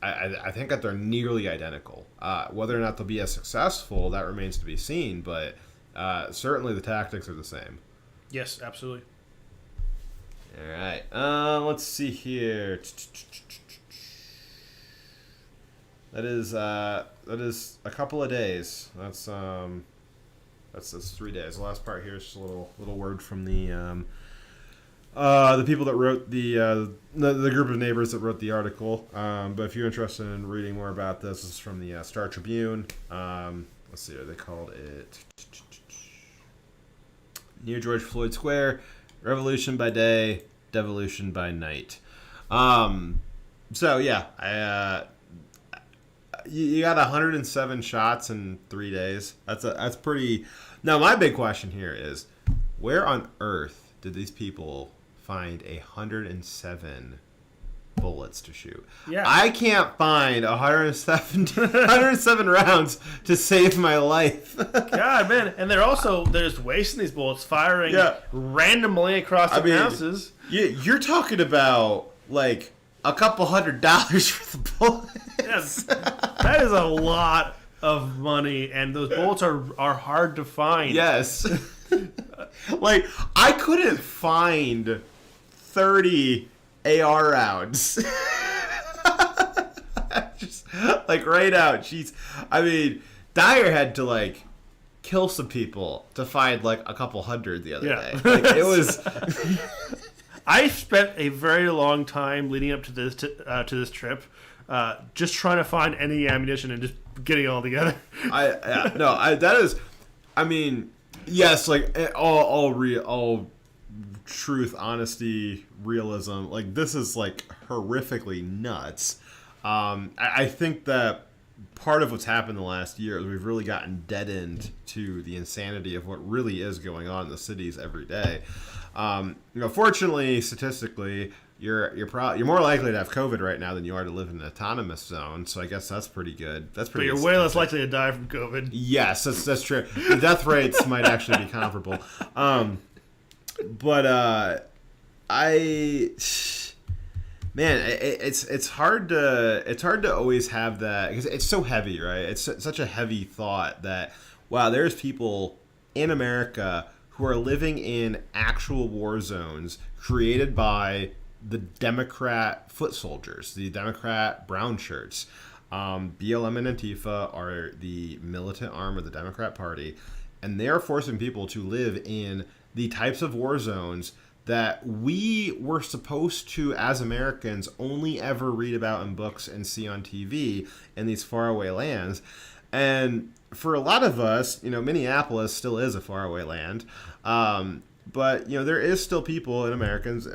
I think that they're nearly identical. Whether or not they'll be as successful, that remains to be seen, but certainly the tactics are the same. Yes, absolutely. All right. Let's see here. That is that is a couple of days. That's 3 days. The last part here is just a little word from the people that wrote the group of neighbors that wrote the article. But if you're interested in reading more about this is from the Star Tribune. Let's see, they called it Near George Floyd Square, Revolution by Day, Devolution by Night. So yeah, you got 107 shots in 3 days. That's pretty. Now my big question here is, where on earth did these people find 107 bullets to shoot? Yeah. I can't find 107 rounds to save my life. God, man. And they're just wasting these bullets, firing randomly across the houses. You're talking about, like, a couple $100 for the bullets. Yes. That is a lot of money, and those bullets are hard to find. Yes. Like, I couldn't find 30 AR rounds. Just, like, right out. Dyer had to, like, kill some people to find, like, a couple hundred the other day. Like, it was... I spent a very long time leading up to this trip, just trying to find any ammunition and just getting it all together. Yes, like all truth, honesty, realism. Like, this is like horrifically nuts. I think that part of what's happened the last year is we've really gotten deadened to the insanity of what really is going on in the cities every day. Fortunately, statistically, you're more likely to have COVID right now than you are to live in an autonomous zone. So I guess that's pretty good. But you're way less likely to die from COVID. Yes, that's true. The death rates might actually be comparable. It's hard to always have that, because it's so heavy, right? It's such a heavy thought that, wow, there's people in America who are living in actual war zones created by the Democrat foot soldiers, the Democrat brown shirts. BLM and Antifa are the militant arm of the Democrat Party, and they're forcing people to live in the types of war zones that we were supposed to, as Americans, only ever read about in books and see on TV in these faraway lands. And for a lot of us, Minneapolis still is a faraway land. But, there is still people in Americans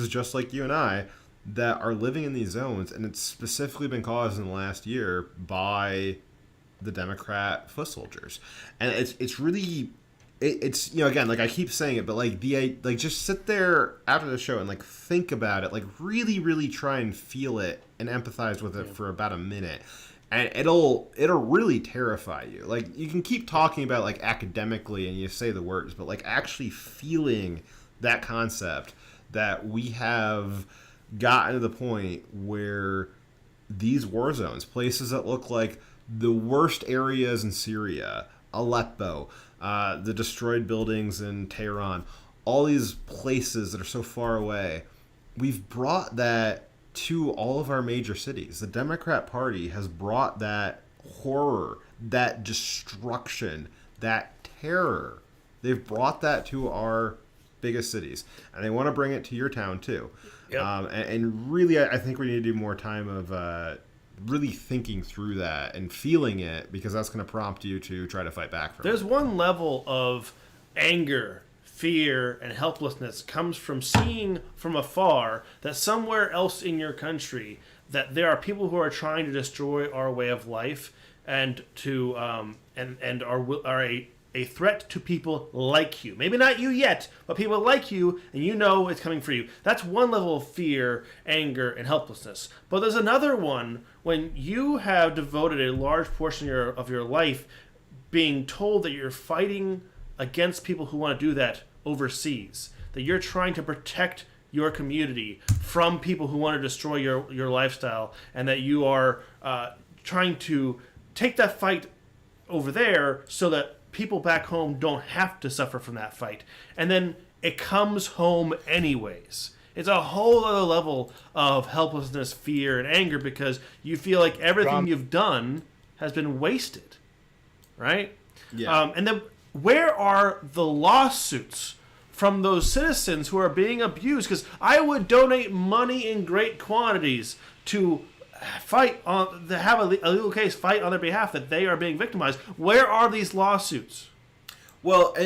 just like you and I, that are living in these zones. And it's specifically been caused in the last year by the Democrat foot soldiers. And it's really... It's again, like I keep saying it, but just sit there after the show and like think about it, like really, really try and feel it and empathize with it for about a minute, and it'll really terrify you. Like, you can keep talking about like academically and you say the words, but like actually feeling that concept that we have gotten to the point where these war zones, places that look like the worst areas in Syria, Aleppo, the destroyed buildings in Tehran, all these places that are so far away, we've brought that to all of our major cities. The Democrat Party has brought that horror, that destruction, that terror. They've brought that to our biggest cities, and they want to bring it to your town too. Yep. And really, I think we need to do more time of really thinking through that and feeling it, because that's going to prompt you to try to fight back from it. There's one level of anger, fear, and helplessness comes from seeing from afar that somewhere else in your country that there are people who are trying to destroy our way of life and to and are a threat to people like you. Maybe not you yet, but people like you, and it's coming for you. That's one level of fear, anger, and helplessness. But there's another one when you have devoted a large portion of your life being told that you're fighting against people who want to do that overseas, that you're trying to protect your community from people who want to destroy your lifestyle, and that you are trying to take that fight over there so that people back home don't have to suffer from that fight. And then it comes home anyways. It's a whole other level of helplessness, fear, and anger, because you feel like everything you've done has been wasted, right? Yeah. And then where are the lawsuits from those citizens who are being abused? Because I would donate money in great quantities to to have a legal case fight on their behalf that they are being victimized. Where are these lawsuits? Well,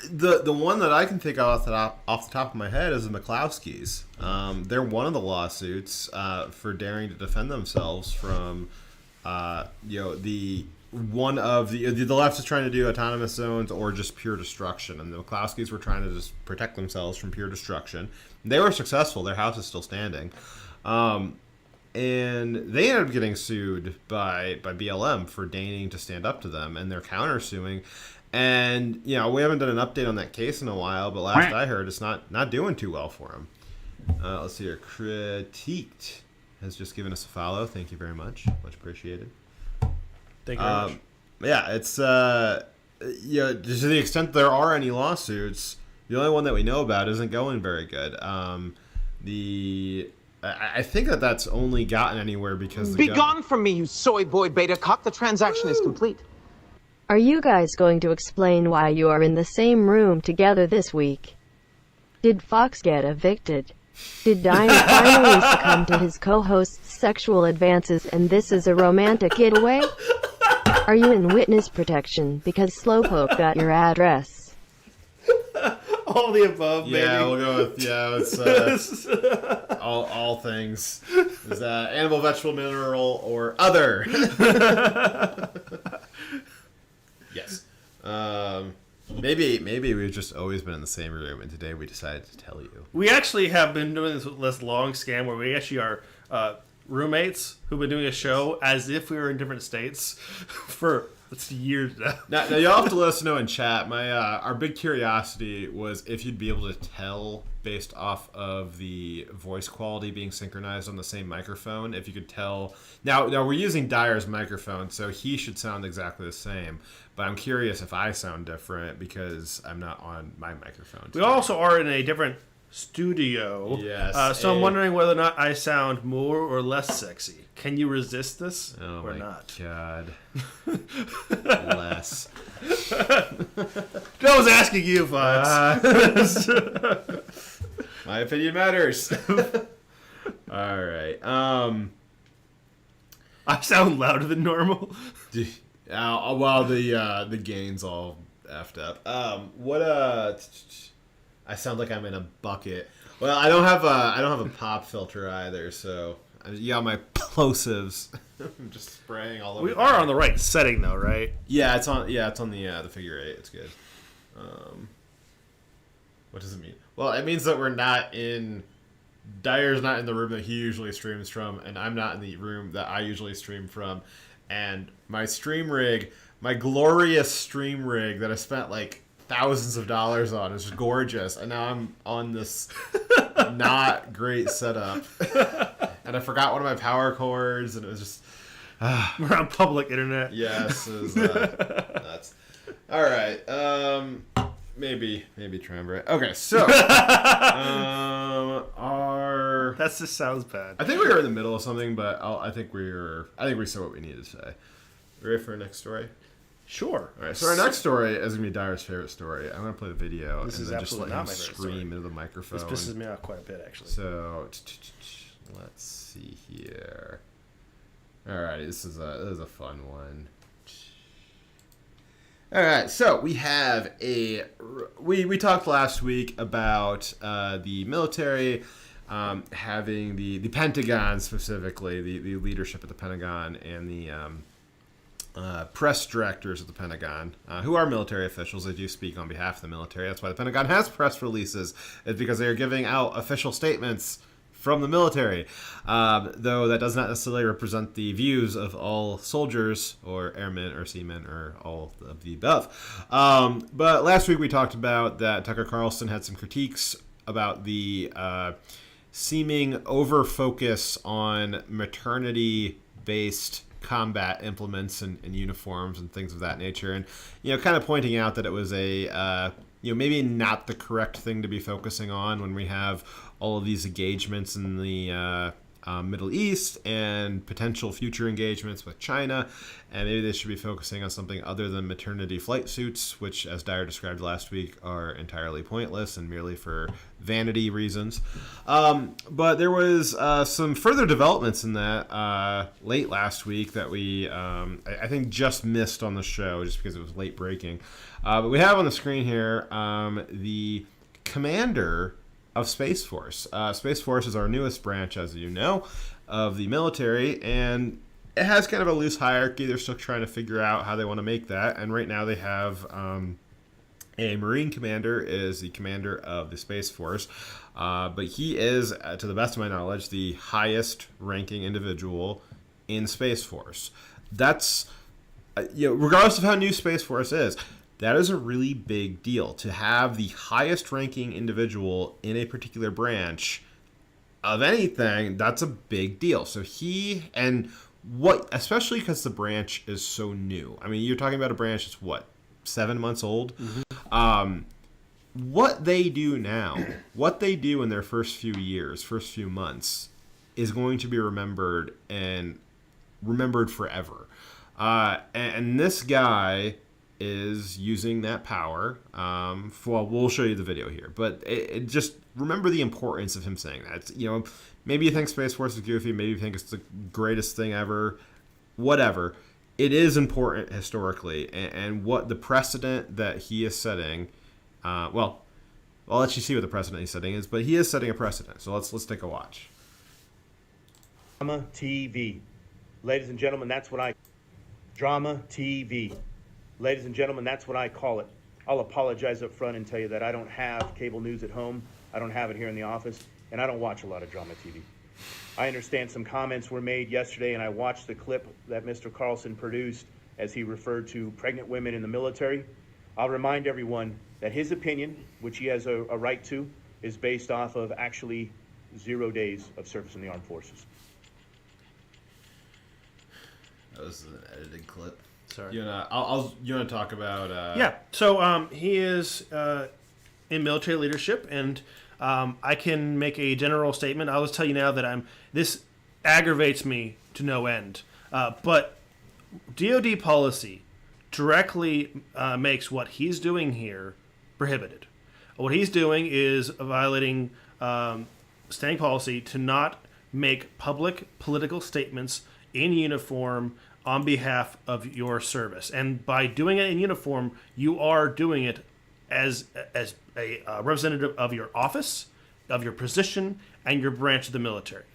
the one that I can think of off the top of my head is the McClowskis. They're one of the lawsuits for daring to defend themselves from, the left is trying to do autonomous zones or just pure destruction, and the McClowskis were trying to just protect themselves from pure destruction. They were successful. Their house is still standing. And they ended up getting sued by BLM for deigning to stand up to them, and they're countersuing. And, we haven't done an update on that case in a while, but last I heard, it's not doing too well for them. Let's see here. Critiqued has just given us a follow. Thank you very much. Much appreciated. Thank you very much. Yeah, it's, just to the extent there are any lawsuits, the only one that we know about isn't going very good. I think that's only gotten anywhere because Be gone from me, you soy boy beta cock. The transaction is complete. Are you guys going to explain why you are in the same room together this week? Did Fox get evicted? Did Diner finally succumb to his co-host's sexual advances and this is a romantic getaway? Are you in witness protection because Slowpoke got your address? All the above, baby. Yeah, we'll go with it's all things. Is that animal, vegetable, mineral, or other? Yes. Maybe we've just always been in the same room, and today we decided to tell you. We actually have been doing this long scam where we actually are roommates who've been doing a show as if we were in different states for years now. Now y'all have to let us know in chat. Our big curiosity was if you'd be able to tell based off of the voice quality being synchronized on the same microphone. If you could tell. Now we're using Dyer's microphone, so he should sound exactly the same. But I'm curious if I sound different because I'm not on my microphone today. We also are in a different studio. Yes. So I'm wondering whether or not I sound more or less sexy. Can you resist this Oh or my not? God. Less. I was asking you, Fox. My opinion matters. All right. I sound louder than normal. Well, the gain's all effed up. I sound like I'm in a bucket. Well, I don't have a pop filter either, so you got my plosives. I'm just spraying all over. We are on the right setting, though, right? Yeah, it's on the figure 8. It's good. What does it mean? Well, it means that we're not in. Dyer's not in the room that he usually streams from, and I'm not in the room that I usually stream from. And my stream rig, my glorious stream rig that I spent like thousands of dollars on, is gorgeous. And now I'm on this not great setup, and I forgot one of my power cords, and it was just. We're on public internet. Yes, it was nuts. All right, maybe triumvirate. Okay, so That just sounds bad. I think we were in the middle of something, but I think we said what we needed to say. Ready for our next story? Sure. All right, so our next story is gonna be Dyer's favorite story. I'm gonna play the video This and is then just let absolutely him not my favorite story. scream into the microphone. This pisses me off quite a bit, actually. So let's see here. All right, this is a fun one. All right, so we have we talked last week about the military having the Pentagon, specifically the leadership at the Pentagon and the press directors of the Pentagon, who are military officials. They do speak on behalf of the military. That's why the Pentagon has press releases. It's because they are giving out official statements from the military, though that does not necessarily represent the views of all soldiers or airmen or seamen or all of the above. But last week we talked about that Tucker Carlson had some critiques about the seeming over-focus on maternity-based combat implements and uniforms and things of that nature, and kind of pointing out that it was a maybe not the correct thing to be focusing on when we have all of these engagements in the Middle East and potential future engagements with China, and maybe they should be focusing on something other than maternity flight suits, which, as Dyer described last week, are entirely pointless and merely for vanity reasons. But there was some further developments in that late last week that we, I think, just missed on the show just because it was late breaking. But we have on the screen here the commander of Space Force. Space Force is our newest branch, as you know, of the military, and it has kind of a loose hierarchy. They're still trying to figure out how they want to make that, and right now they have a Marine commander is the commander of the Space Force, but he is, to the best of my knowledge, the highest ranking individual in Space Force. That's, regardless of how new Space Force is, that is a really big deal to have the highest ranking individual in a particular branch of anything. That's a big deal. So he, and what, especially because the branch is so new. I mean, you're talking about a branch that's 7 months old. Mm-hmm. What they do now, what they do in their first few years, first few months, is going to be remembered forever. And this guy is using that power. We'll show you the video here, but it just remember the importance of him saying that. Maybe you think Space Force is goofy, maybe you think it's the greatest thing ever, whatever. It is important historically, and what the precedent that he is setting. I'll let you see what the precedent he's setting is, but he is setting a precedent. So let's take a watch. Drama TV, ladies and gentlemen, that's what Drama TV. Ladies and gentlemen, that's what I call it. I'll apologize up front and tell you that I don't have cable news at home. I don't have it here in the office, and I don't watch a lot of drama TV. I understand some comments were made yesterday, and I watched the clip that Mr. Carlson produced as he referred to pregnant women in the military. I'll remind everyone that his opinion, which he has a right to, is based off of actually 0 days of service in the armed forces. That was an edited clip. Sorry. You want to talk about? Yeah. So he is in military leadership, and I can make a general statement. I'll just tell you now that this aggravates me to no end. But DoD policy directly makes what he's doing here prohibited. What he's doing is violating standing policy to not make public political statements in uniform on behalf of your service. And by doing it in uniform, you are doing it as a representative of your office, of your position, and your branch of the military.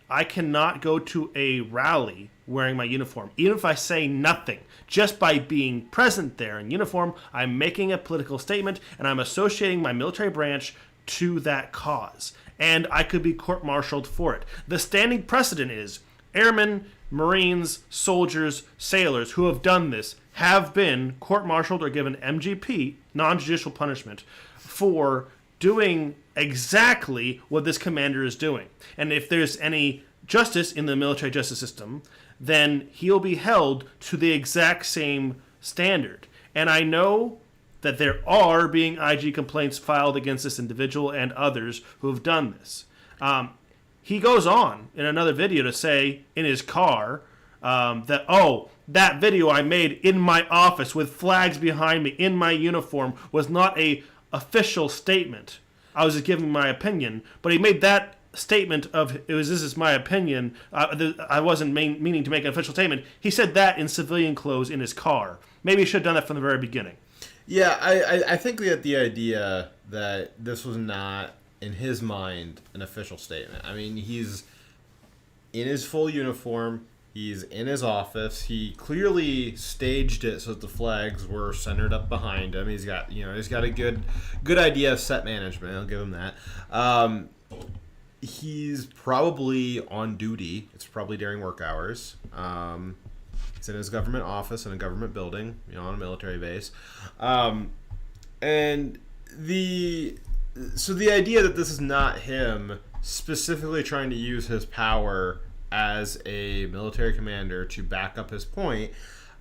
I cannot go to a rally wearing my uniform, even if I say nothing. Just by being present there in uniform, I'm making a political statement, and I'm associating my military branch to that cause. And I could be court-martialed for it. The standing precedent is airmen, Marines, soldiers, sailors who have done this have been court-martialed or given MGP, non-judicial punishment, for doing exactly what this commander is doing. And if there's any justice in the military justice system, then he'll be held to the exact same standard. And I know that there are being IG complaints filed against this individual and others who have done this. He goes on in another video to say in his car that video I made in my office with flags behind me in my uniform was not a official statement. I was just giving my opinion, but he made that statement of this is my opinion. I wasn't meaning to make an official statement. He said that in civilian clothes in his car. Maybe he should have done that from the very beginning. Yeah, I think that the idea that this was not, in his mind, an official statement. I mean, he's in his full uniform. He's in his office. He clearly staged it so that the flags were centered up behind him. He's got a good idea of set management. I'll give him that. He's probably on duty. It's probably during work hours. He's in his government office in a government building, on a military base. And the idea that this is not him specifically trying to use his power as a military commander to back up his point,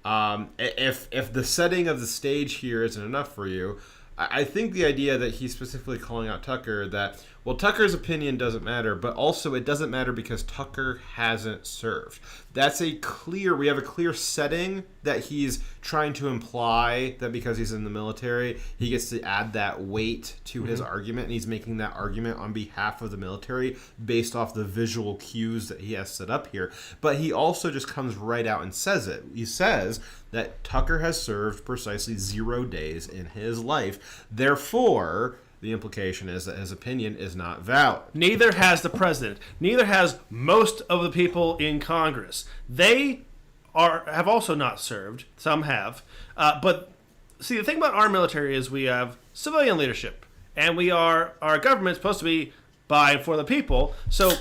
if the setting of the stage here isn't enough for you, I think the idea that he's specifically calling out Tucker that, well, Tucker's opinion doesn't matter, but also it doesn't matter because Tucker hasn't served. We have a clear setting that he's trying to imply that because he's in the military, he gets to add that weight to his argument, and he's making that argument on behalf of the military based off the visual cues that he has set up here. But he also just comes right out and says it. He says that Tucker has served precisely 0 days in his life. Therefore, the implication is that his opinion is not valid. Neither has the president. Neither has most of the people in Congress. They have also not served. Some have. But see, the thing about our military is we have civilian leadership, and our government's supposed to be by and for the people. So,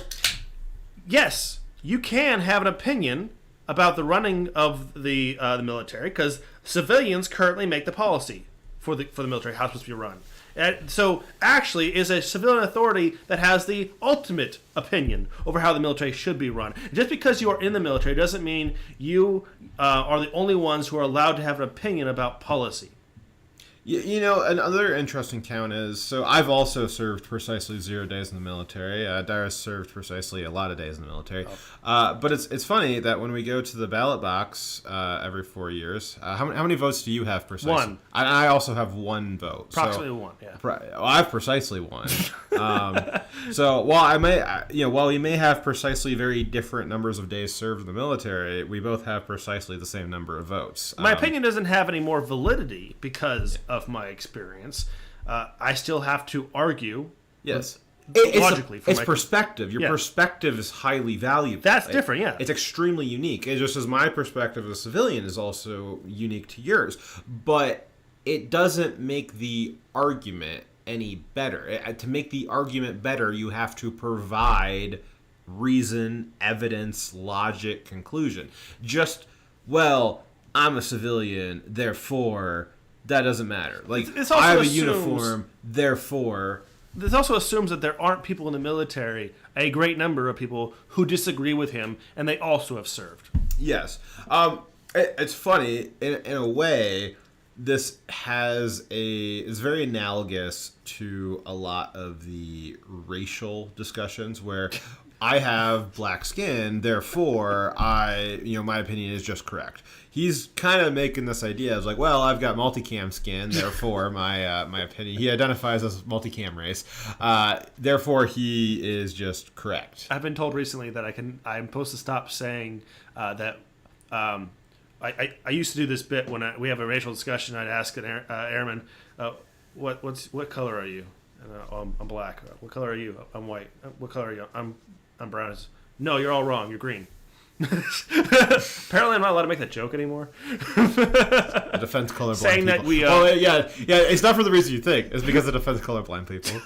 yes, you can have an opinion about the running of the military because civilians currently make the policy for the military, how it's supposed to be run. And so, actually, is a civilian authority that has the ultimate opinion over how the military should be run. Just because you are in the military doesn't mean you are the only ones who are allowed to have an opinion about policy. You know, another interesting count is, so I've also served precisely 0 days in the military. Darius served precisely a lot of days in the military. But it's funny that when we go to the ballot box every 4 years, how many votes do you have precisely? One. I also have one vote. Approximately one, yeah. I have precisely one. So while we may have precisely very different numbers of days served in the military, we both have precisely the same number of votes. My opinion doesn't have any more validity because of my experience. I still have to argue. Yes. Logically, it's perspective. Your perspective is highly valuable. That's different, yeah. It's extremely unique. And just as my perspective as a civilian is also unique to yours. But it doesn't make the argument any better. To make the argument better, you have to provide reason, evidence, logic, conclusion. Just, well, I'm a civilian, therefore that doesn't matter. Like, I have a uniform, therefore. This also assumes that there aren't people in the military, a great number of people, who disagree with him, and they also have served. Yes. It's funny, in a way, this is very analogous to a lot of the racial discussions where I have black skin, therefore my opinion is just correct. He's kind of making this idea of like, well, I've got multicam skin, therefore my opinion. He identifies as multicam race, therefore he is just correct. I've been told recently that I'm supposed to stop saying that. I used to do this bit when we have a racial discussion. I'd ask an airman, "What color are you?" And I'm black. What color are you? I'm white. What color are you? I'm brown. No, you're all wrong. You're green. Apparently, I'm not allowed to make that joke anymore. The defense colorblind saying people. That we. Yeah. It's not for the reason you think. It's because of defense colorblind people.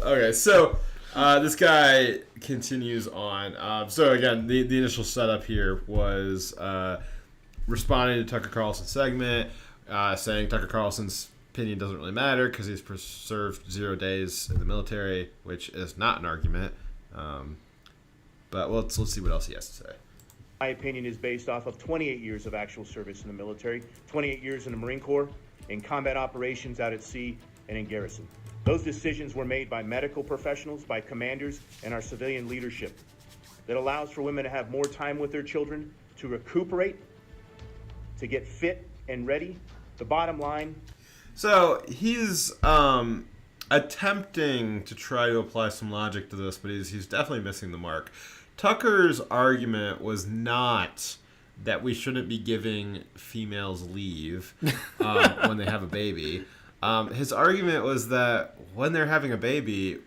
Okay, so this guy continues on. So again, the initial setup here was responding to Tucker Carlson's segment, saying Tucker Carlson's opinion doesn't really matter because he's served 0 days in the military, which is not an argument. But let's see what else he has to say. My opinion is based off of 28 years of actual service in the military, 28 years in the Marine Corps, in combat operations out at sea, and in garrison. Those decisions were made by medical professionals, by commanders, and our civilian leadership that allows for women to have more time with their children, to recuperate, to get fit and ready. The bottom line. So he's attempting to try to apply some logic to this, but he's definitely missing the mark. Tucker's argument was not that we shouldn't be giving females leave when they have a baby. His argument was that when they're having a baby,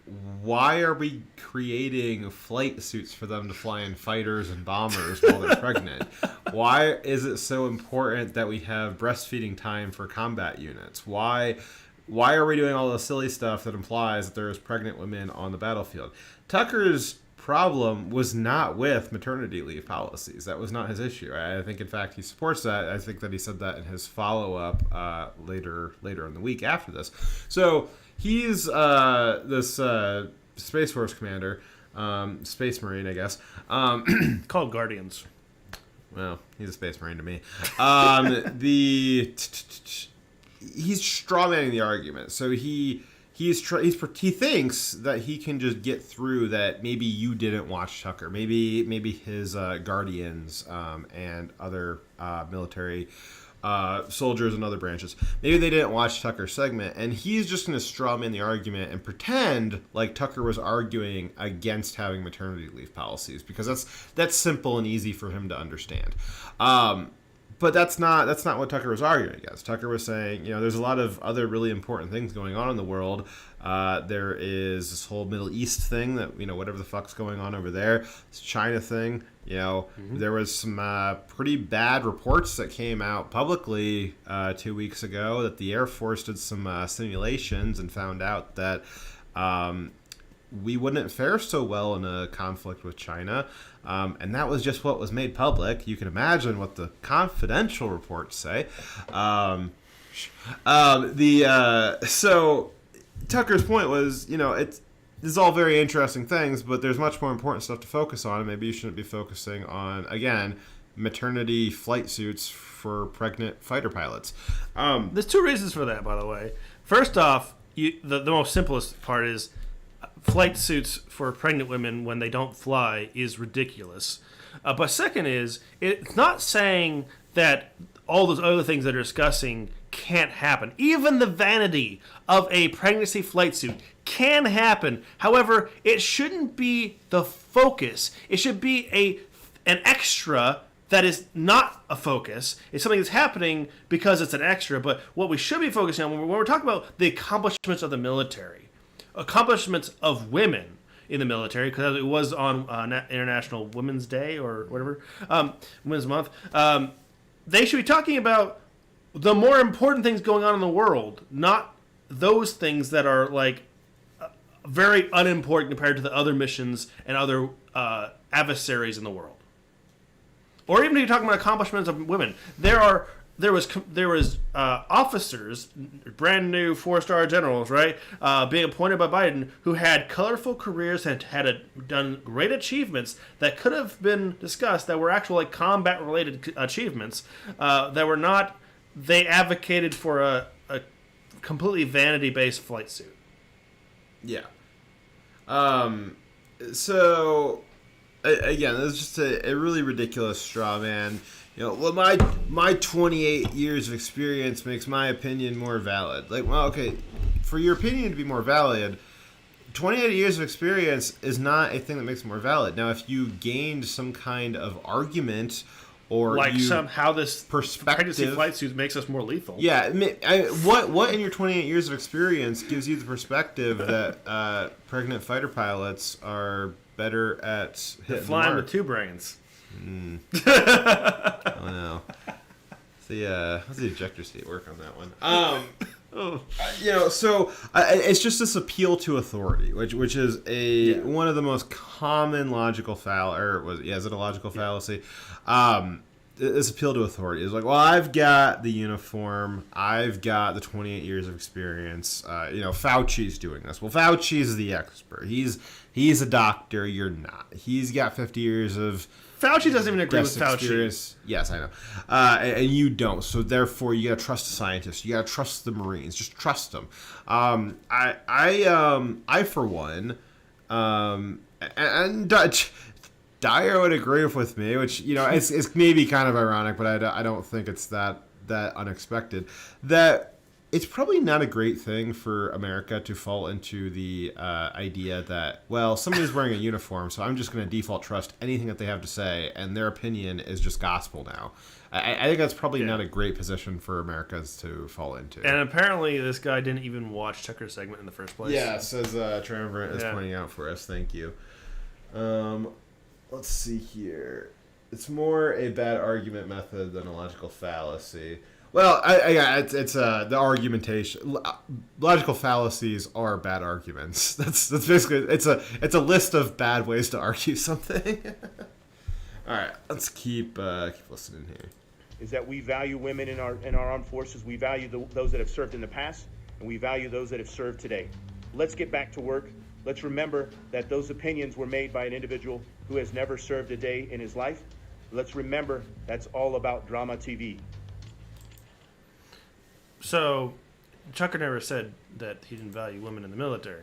why are we creating flight suits for them to fly in fighters and bombers while they're pregnant? Why is it so important that we have breastfeeding time for combat units? Why are we doing all the silly stuff that implies that there's pregnant women on the battlefield? Tucker's problem was not with maternity leave policies. That was not his issue. I think, in fact, he supports that. I think that he said that in his follow-up later in the week after this. So he's this Space Force commander, Space Marine, I guess. Called Guardians. Well, he's a space marine to me. He's strawmanning the argument. So he thinks that he can just get through that. Maybe you didn't watch Tucker. Maybe his guardians and other military soldiers and other branches. Maybe they didn't watch Tucker's segment, and he's just going to strawman the argument and pretend like Tucker was arguing against having maternity leave policies, because that's simple and easy for him to understand. But that's not what Tucker was arguing against. Tucker was saying, there's a lot of other really important things going on in the world. There is this whole Middle East thing that, whatever the fuck's going on over there, this China thing. There was some pretty bad reports that came out publicly 2 weeks ago that the Air Force did some simulations and found out that we wouldn't fare so well in a conflict with China. And that was just what was made public. You can imagine what the confidential reports say. So Tucker's point was, this is all very interesting things, but there's much more important stuff to focus on. And maybe you shouldn't be focusing on, again, maternity flight suits for pregnant fighter pilots. There's two reasons for that, by the way. First off, the most simplest part is flight suits for pregnant women when they don't fly is ridiculous. But second is, it's not saying that all those other things that are discussing can't happen. Even the vanity of a pregnancy flight suit can happen. However, it shouldn't be the focus. It should be an extra that is not a focus. It's something that's happening because it's an extra. But what we should be focusing on when we're talking about the accomplishments of the military, accomplishments of women in the military, because it was on International Women's Day or whatever, Women's Month, they should be talking about the more important things going on in the world, not those things that are like very unimportant compared to the other missions and other adversaries in the world. Or even if you're talking about accomplishments of women, there was officers, brand new 4-star generals, right, being appointed by Biden, who had colorful careers and had done great achievements that could have been discussed, that were actual like combat related achievements, that were not. They advocated for a completely vanity based flight suit. Yeah. So again, this is just a really ridiculous straw man. Well, my 28 years of experience makes my opinion more valid. Like, well, okay, for your opinion to be more valid, 28 years of experience is not a thing that makes it more valid. Now, if you gained some kind of argument, or like somehow this perspective, pregnancy flight suit makes us more lethal. Yeah, what in your 28 years of experience gives you the perspective that pregnant fighter pilots are better at hitting flying the with two brains? Oh no. How's the ejector seat work on that one? So it's just this appeal to authority, which is one of the most common logical is it a logical fallacy? This appeal to authority is like, well, I've got the uniform, I've got the 28 years of experience. Fauci's doing this. Well, Fauci's the expert. He's a doctor. You're not. He's got 50 years of. Fauci doesn't even agree with Fauci. Experience. Yes, I know. And you don't. So therefore, you gotta trust the scientists. You gotta trust the Marines. Just trust them. I for one, and Dyer would agree with me, which it's maybe kind of ironic, but I don't think it's that unexpected. That it's probably not a great thing for America to fall into the idea that, well, somebody's wearing a uniform, so I'm just going to default trust anything that they have to say, and their opinion is just gospel now. I think that's probably not a great position for Americans to fall into. And apparently this guy didn't even watch Tucker's segment in the first place. Yeah, says Triumvirate is pointing out for us. Thank you. Let's see here. It's more a bad argument method than a logical fallacy. Well, it's the argumentation. Logical fallacies are bad arguments. That's basically it's a list of bad ways to argue something. All right, let's keep listening here. Is that we value women in our armed forces. We value those that have served in the past, and we value those that have served today. Let's get back to work. Let's remember that those opinions were made by an individual who has never served a day in his life. Let's remember, that's all about drama TV. So, Tucker never said that he didn't value women in the military.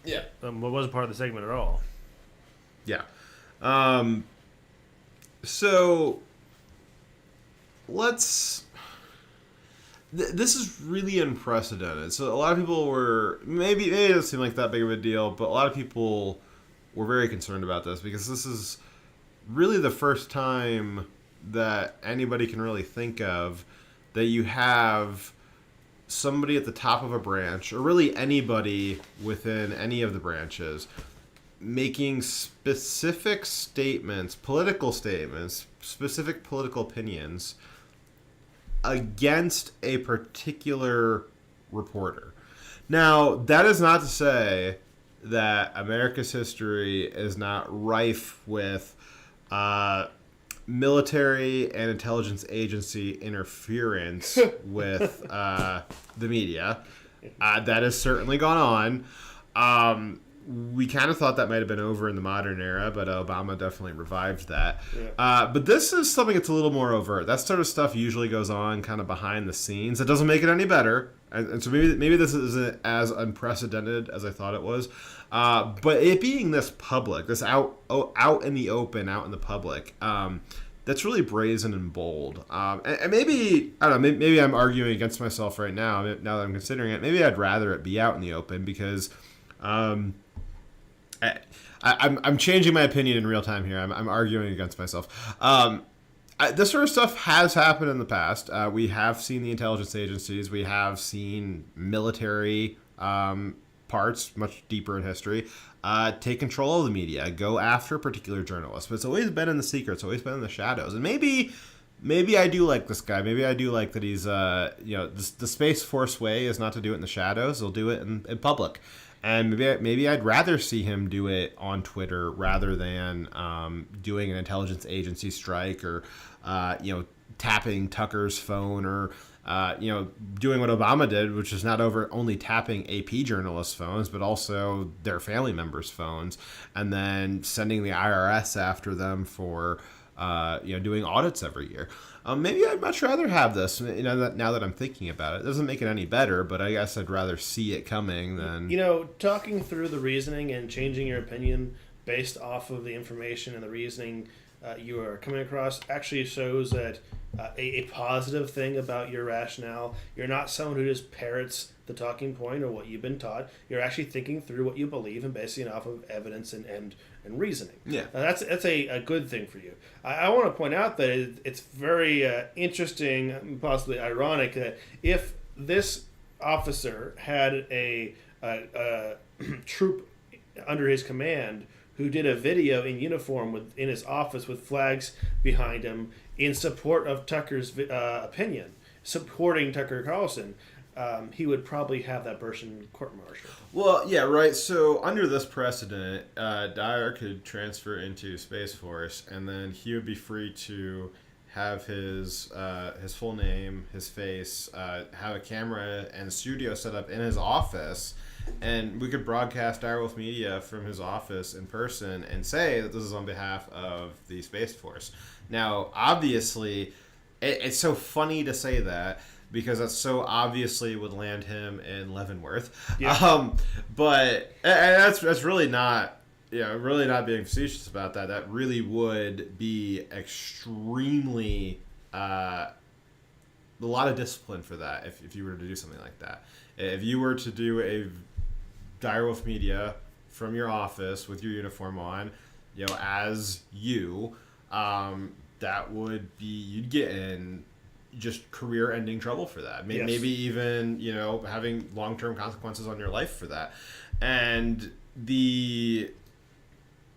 Yeah. It wasn't part of the segment at all. Yeah. So let's. This is really unprecedented. So a lot of people were maybe it doesn't seem like that big of a deal, but a lot of people were very concerned about this because this is really the first time that anybody can really think of that you have somebody at the top of a branch, or really anybody within any of the branches, making specific statements, political statements, specific political opinions against a particular reporter. Now, that is not to say that America's history is not rife with military and intelligence agency interference with the media. That has certainly gone on. We kind of thought that might have been over in the modern era, but Obama definitely revived that. Yeah. But this is something that's a little more overt. That sort of stuff usually goes on kind of behind the scenes. It doesn't make it any better. And so maybe this isn't as unprecedented as I thought it was. But it being this public, this out in the open, out in the public, that's really brazen and bold. And maybe, I don't know, maybe I'm arguing against myself right now that I'm considering it. Maybe I'd rather it be out in the open because I'm changing my opinion in real time here. I'm arguing against myself. This sort of stuff has happened in the past. We have seen the intelligence agencies. We have seen military parts, much deeper in history, take control of the media, go after particular journalists. But it's always been in the secret. It's always been in the shadows. And maybe I do like this guy. Maybe I do like that he's, the Space Force way is not to do it in the shadows. They'll do it in public. And maybe I'd rather see him do it on Twitter rather than doing an intelligence agency strike or, tapping Tucker's phone or, doing what Obama did, which is not only tapping AP journalists' phones, but also their family members' phones, and then sending the IRS after them for, doing audits every year. Maybe I'd much rather have this, now that I'm thinking about it. It doesn't make it any better, but I guess I'd rather see it coming than... Talking through the reasoning and changing your opinion based off of the information and the reasoning you are coming across actually shows that a positive thing about your rationale. You're not someone who just parrots the talking point or what you've been taught. You're actually thinking through what you believe and basing it off of evidence and reasoning. Yeah, that's a good thing for you. I want to point out that it's very interesting, possibly ironic, that if this officer had a troop under his command who did a video in uniform in his office with flags behind him in support of Tucker's opinion, supporting Tucker Carlson, he would probably have that person court-martialed. Well, yeah, right. So under this precedent, Dyer could transfer into Space Force, and then he would be free to have his full name, his face, have a camera and a studio set up in his office, and we could broadcast Direwolf Media from his office in person and say that this is on behalf of the Space Force. Now, obviously, it's so funny to say that because that so obviously would land him in Leavenworth. Yeah. But that's really not... really not being facetious about that. That really would be extremely a lot of discipline for that if you were to do something like that. If you were to do a Direwolf Media from your office with your uniform on, as you, that would be, you'd get in just career-ending trouble for that. Maybe, yes. Maybe even, having long-term consequences on your life for that.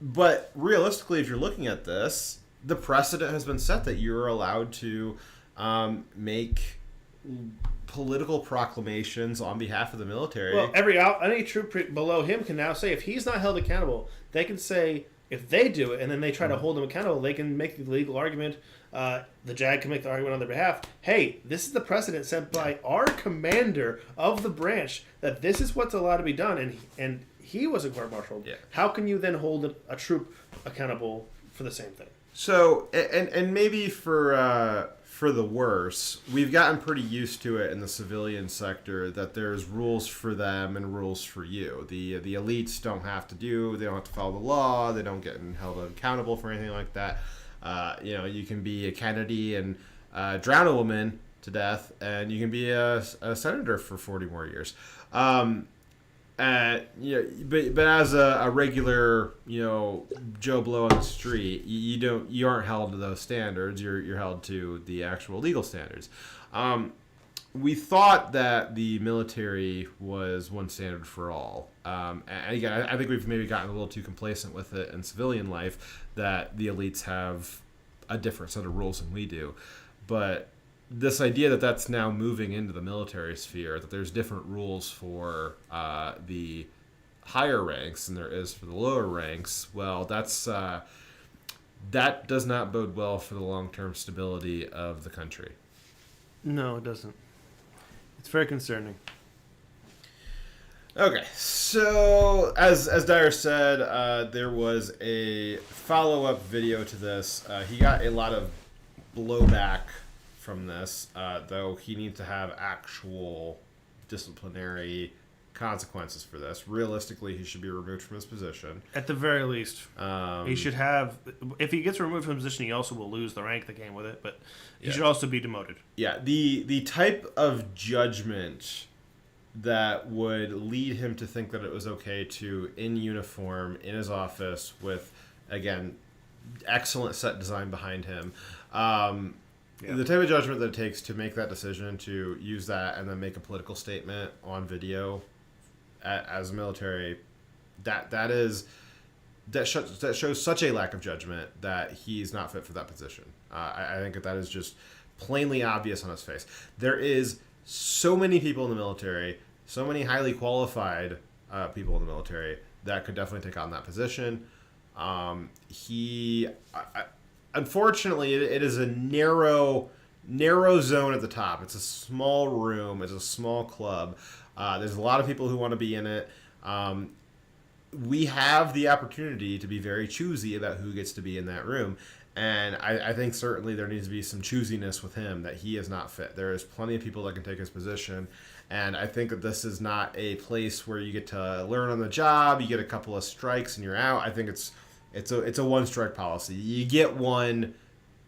But realistically, if you're looking at this, the precedent has been set that you're allowed to make political proclamations on behalf of the military. Well, any troop below him can now say, if he's not held accountable, they can say, if they do it and then they try to hold him accountable, they can make the legal argument. The JAG can make the argument on their behalf. Hey, this is the precedent set by our commander of the branch that this is what's allowed to be done, and he was a court-martialed. Yeah. How can you then hold a troop accountable for the same thing? So, and maybe for the worse, we've gotten pretty used to it in the civilian sector that there's rules for them and rules for you. The elites don't have to they don't have to follow the law. They don't get held accountable for anything like that. You can be a Kennedy and drown a woman to death, and you can be a senator for 40 more years. But as a regular, Joe Blow on the street, you aren't held to those standards. You're held to the actual legal standards. We thought that the military was one standard for all. And again, I think we've maybe gotten a little too complacent with it in civilian life that the elites have a different set of rules than we do. But this idea that that's now moving into the military sphere, that there's different rules for the higher ranks than there is for the lower ranks, well, that does not bode well for the long-term stability of the country. No, it doesn't. It's very concerning. Okay, so as Dyer said, there was a follow-up video to this. He got a lot of blowback from this, though he needs to have actual disciplinary consequences for this. Realistically, he should be removed from his position. At the very least. He should have... If he gets removed from his position, he also will lose the rank that came with it, but he should also be demoted. Yeah, the type of judgment that would lead him to think that it was okay to, in uniform, in his office, with, again, excellent set design behind him, the type of judgment that it takes to make that decision, to use that and then make a political statement on video as a military, that shows such a lack of judgment that he's not fit for that position. I think that is just plainly obvious on his face. There is so many people in the military, so many highly qualified people in the military that could definitely take on that position. Unfortunately, it is a narrow zone at the top. It's a small room. It's a small club. There's a lot of people who want to be in it. We have the opportunity to be very choosy about who gets to be in that room. And I think certainly there needs to be some choosiness with him, that he is not fit. There is plenty of people that can take his position. And I think that this is not a place where you get to learn on the job. You get a couple of strikes and you're out. I think it's a one-strike policy. You get one,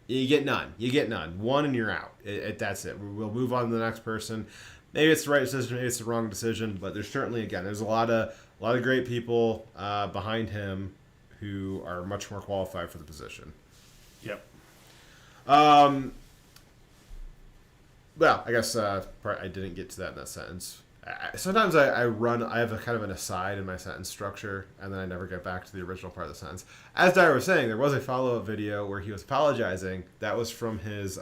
you get none. You get none. One and you're out. That's it. We'll move on to the next person. Maybe it's the right decision, maybe it's the wrong decision, but there's certainly, again, there's a lot of great people behind him who are much more qualified for the position. Yep. Well, I guess I didn't get to that in that sentence. Sometimes I have a kind of an aside in my sentence structure, and then I never get back to the original part of the sentence. As Dyer was saying, there was a follow-up video where he was apologizing. That was from his...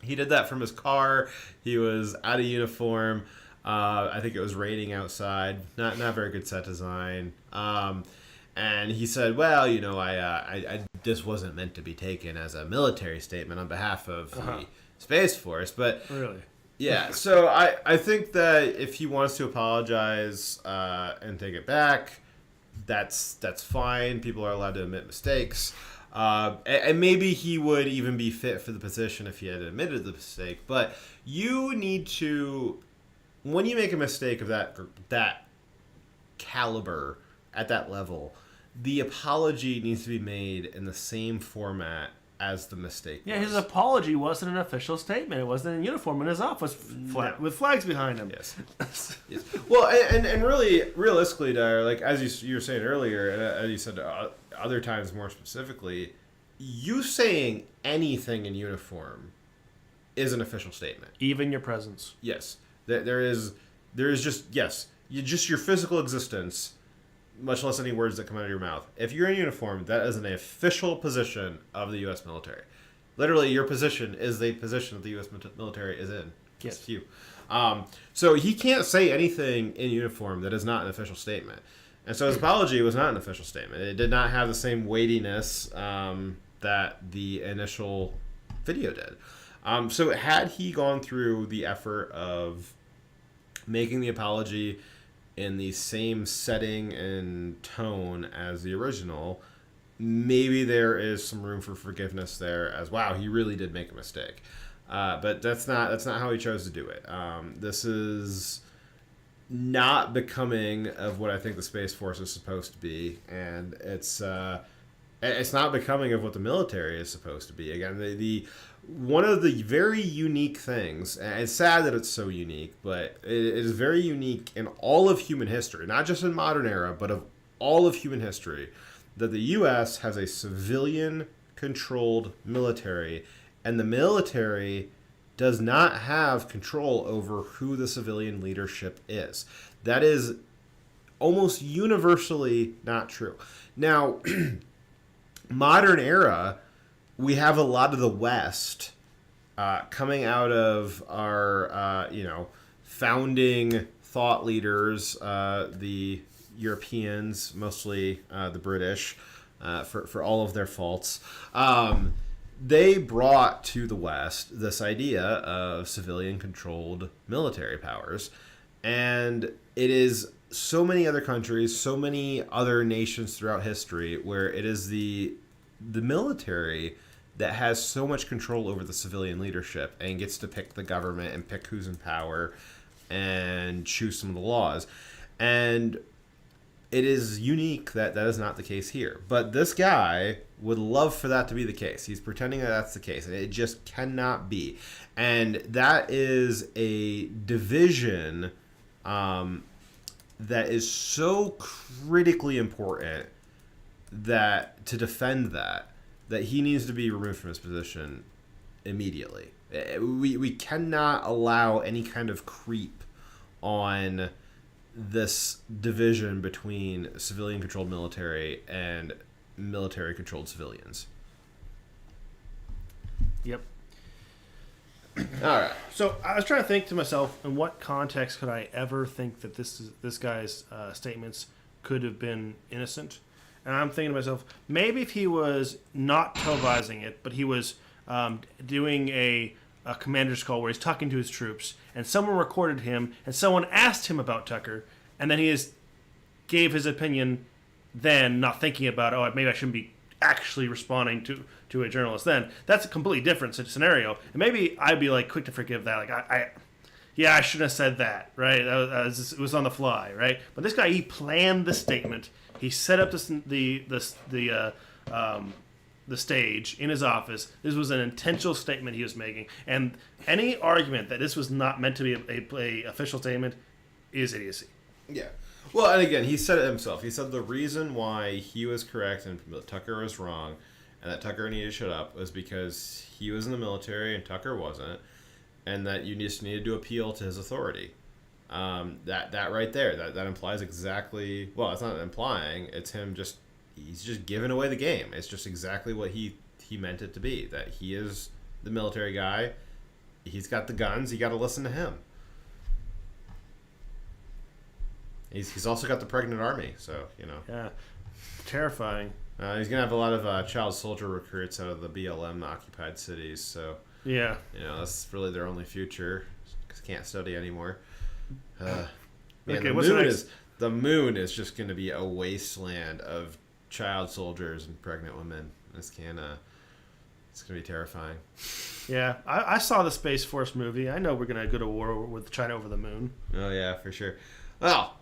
he did that from his car. He was out of uniform. I think it was raining outside. Not very good set design. And he said, well, I this wasn't meant to be taken as a military statement on behalf of the Space Force. But really? Yeah, so I think that if he wants to apologize and take it back, that's fine. People are allowed to admit mistakes. And maybe he would even be fit for the position if he had admitted the mistake. But you need to, when you make a mistake of that caliber at that level, the apology needs to be made in the same format as the mistake was. Yeah, his apology wasn't an official statement. It wasn't in uniform in his office with flags behind him. Yes. Yes. Well, and really, realistically, Dyer, like as you were saying earlier, and as you said other times more specifically, you saying anything in uniform is an official statement. Even your presence. Yes. There is just, yes, just your physical existence, much less any words that come out of your mouth. If you're in uniform, that is an official position of the U.S. military. Literally, your position is the position that the U.S. military is in. Yes. It's you. So he can't say anything in uniform that is not an official statement. And so his apology was not an official statement. It did not have the same weightiness that the initial video did. So had he gone through the effort of making the apology in the same setting and tone as the original, maybe there is some room for forgiveness there, as wow, he really did make a mistake. But that's not how he chose to do it. This is not becoming of what I think the Space Force is supposed to be, and it's not becoming of what the military is supposed to be. Again, the one of the very unique things, and it's sad that it's so unique, but it is very unique in all of human history, not just in modern era, but of all of human history, that the U.S. has a civilian-controlled military, and the military does not have control over who the civilian leadership is. That is almost universally not true. Now, modern era, we have a lot of the West coming out of our, founding thought leaders, the Europeans, mostly the British, for all of their faults. They brought to the West this idea of civilian-controlled military powers, and it is so many other countries, so many other nations throughout history where it is the military that has so much control over the civilian leadership and gets to pick the government and pick who's in power and choose some of the laws. And it is unique that that is not the case here. But this guy would love for that to be the case. He's pretending that that's the case, and it just cannot be. And that is a division that is so critically important that to defend that he needs to be removed from his position immediately. We cannot allow any kind of creep on this division between civilian-controlled military and military-controlled civilians. Yep. All right. So I was trying to think to myself, in what context could I ever think that this guy's statements could have been innocent? And I'm thinking to myself, maybe if he was not televising it, but he was doing a commander's call where he's talking to his troops, and someone recorded him, and someone asked him about Tucker, and then he gave his opinion then, not thinking about, maybe I shouldn't be actually responding to a journalist then. That's a completely different scenario. And maybe I'd be quick to forgive that. I shouldn't have said that, right? It was on the fly, right? But this guy, he planned the statement. He set up the stage in his office. This was an intentional statement he was making, and any argument that this was not meant to be a official statement is idiocy. Yeah. Well, and again, he said it himself. He said the reason why he was correct and Tucker was wrong, and that Tucker needed to shut up, was because he was in the military and Tucker wasn't, and that you just needed to appeal to his authority. That right there, that implies exactly. Well, it's not implying. It's him just. He's just giving away the game. It's just exactly what he meant it to be. That he is the military guy. He's got the guns. You got to listen to him. He's also got the pregnant army. So Yeah, terrifying. He's gonna have a lot of child soldier recruits out of the BLM occupied cities. So Yeah. That's really their only future because they can't study anymore. Man, Okay, what's the next? The moon is just going to be a wasteland of child soldiers and pregnant women. It's going to be terrifying. Yeah, I saw the Space Force movie. I know we're going to go to war with China over the moon. Oh, yeah, for sure. Well,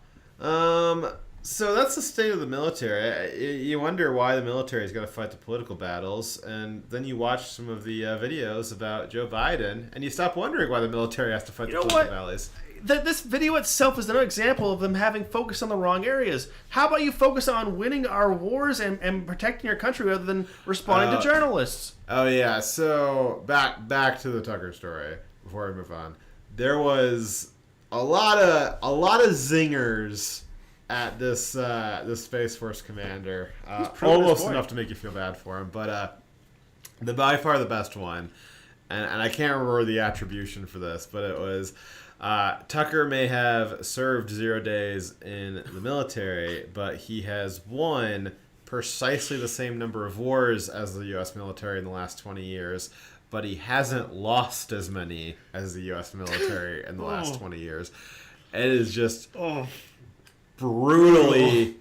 so that's the state of the military. You wonder why the military is going to fight the political battles, and then you watch some of the videos about Joe Biden, and you stop wondering why the military has to fight the political battles. This video itself is another example of them having focused on the wrong areas. How about you focus on winning our wars and protecting your country rather than responding to journalists? Oh yeah, so back to the Tucker story before we move on. There was a lot of zingers at this Space Force commander. Almost enough to make you feel bad for him, but by far the best one, and I can't remember the attribution for this, but it was. Tucker may have served 0 days in the military, but he has won precisely the same number of wars as the U.S. military in the last 20 years, but he hasn't lost as many as the U.S. military in the last 20 years. It is just brutally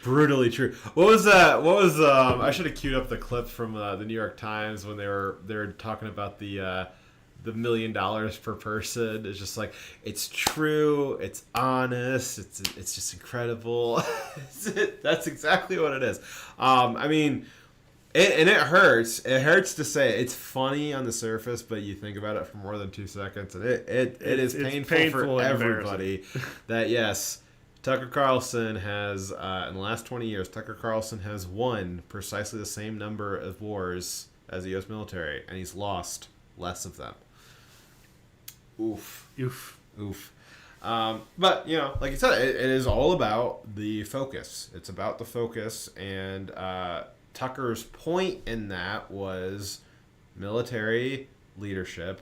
brutally true. What was that? What was I should have queued up the clip from the New York Times when they were talking about the $1 million per person. It's just like, it's true, it's honest, it's just incredible. That's exactly what it is. I mean, it hurts. It hurts to say it. It's funny on the surface, but you think about it for more than 2 seconds, and it is painful for everybody. That yes, Tucker Carlson has in the last 20 years, Tucker Carlson has won precisely the same number of wars as the U.S. military, and he's lost less of them. Oof. But, you know, like you said, it is all about the focus. It's about the focus, and Tucker's point in that was military leadership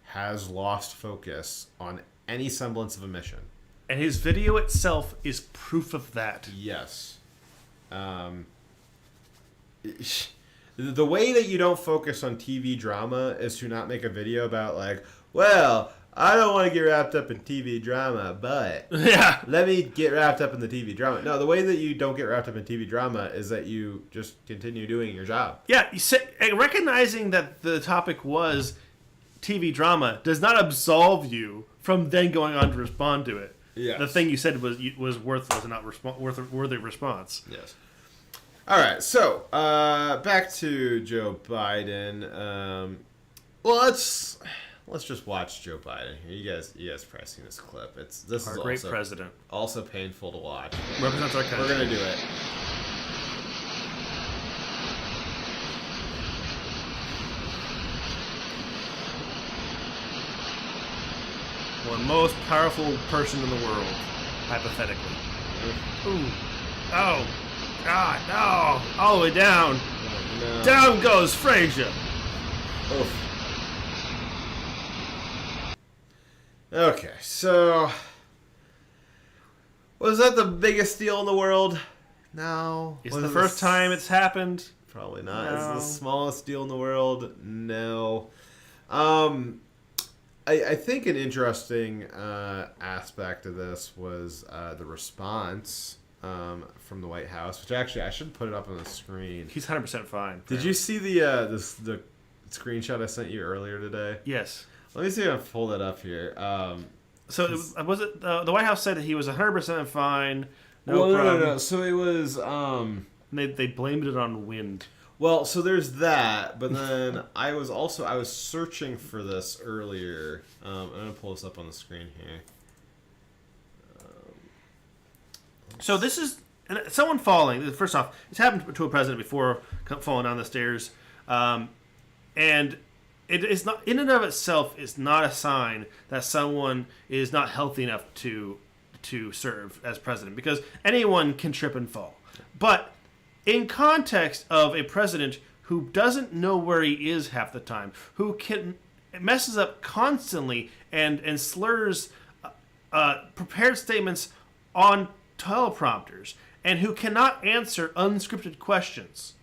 has lost focus on any semblance of a mission. And his video itself is proof of that. Yes. The way that you don't focus on TV drama is to not make a video about, like, well, I don't want to get wrapped up in TV drama, but Yeah. let me get wrapped up in the TV drama. No, the way that you don't get wrapped up in TV drama is that you just continue doing your job. Yeah, recognizing that the topic was TV drama does not absolve you from then going on to respond to it. Yes. The thing you said was worthless and not worthy response. Yes. All right, so back to Joe Biden. Well, let's just watch Joe Biden here. You guys probably seen this clip. This Our is great also, president also painful to watch. represents our country. We're gonna do it. One most powerful person in the world, hypothetically. Ooh. Oh. God, no. All the way down. No. Down goes Frazier. Oof. Okay, so was that the biggest deal in the world? No. It's Was the it first time it's happened. Probably not. No. Is it the smallest deal in the world? No. I think an interesting aspect of this was the response from the White House, which actually I should put it up on the screen. He's 100% fine. Did you see the screenshot I sent you earlier today? Yes. Let me see if I can pull that up here. So was it the White House said that he was 100% fine, no well, problem. no. So it was. And they blamed it on wind. Well, so there's that, but then I was searching for this earlier. I'm gonna pull this up on the screen here. So this is someone falling. First off, it's happened to a president before, falling down the stairs, and it is not in and of itself is not a sign that someone is not healthy enough to serve as president, because anyone can trip and fall. But in context of a president who doesn't know where he is half the time, who messes up constantly and slurs prepared statements on teleprompters, and who cannot answer unscripted questions,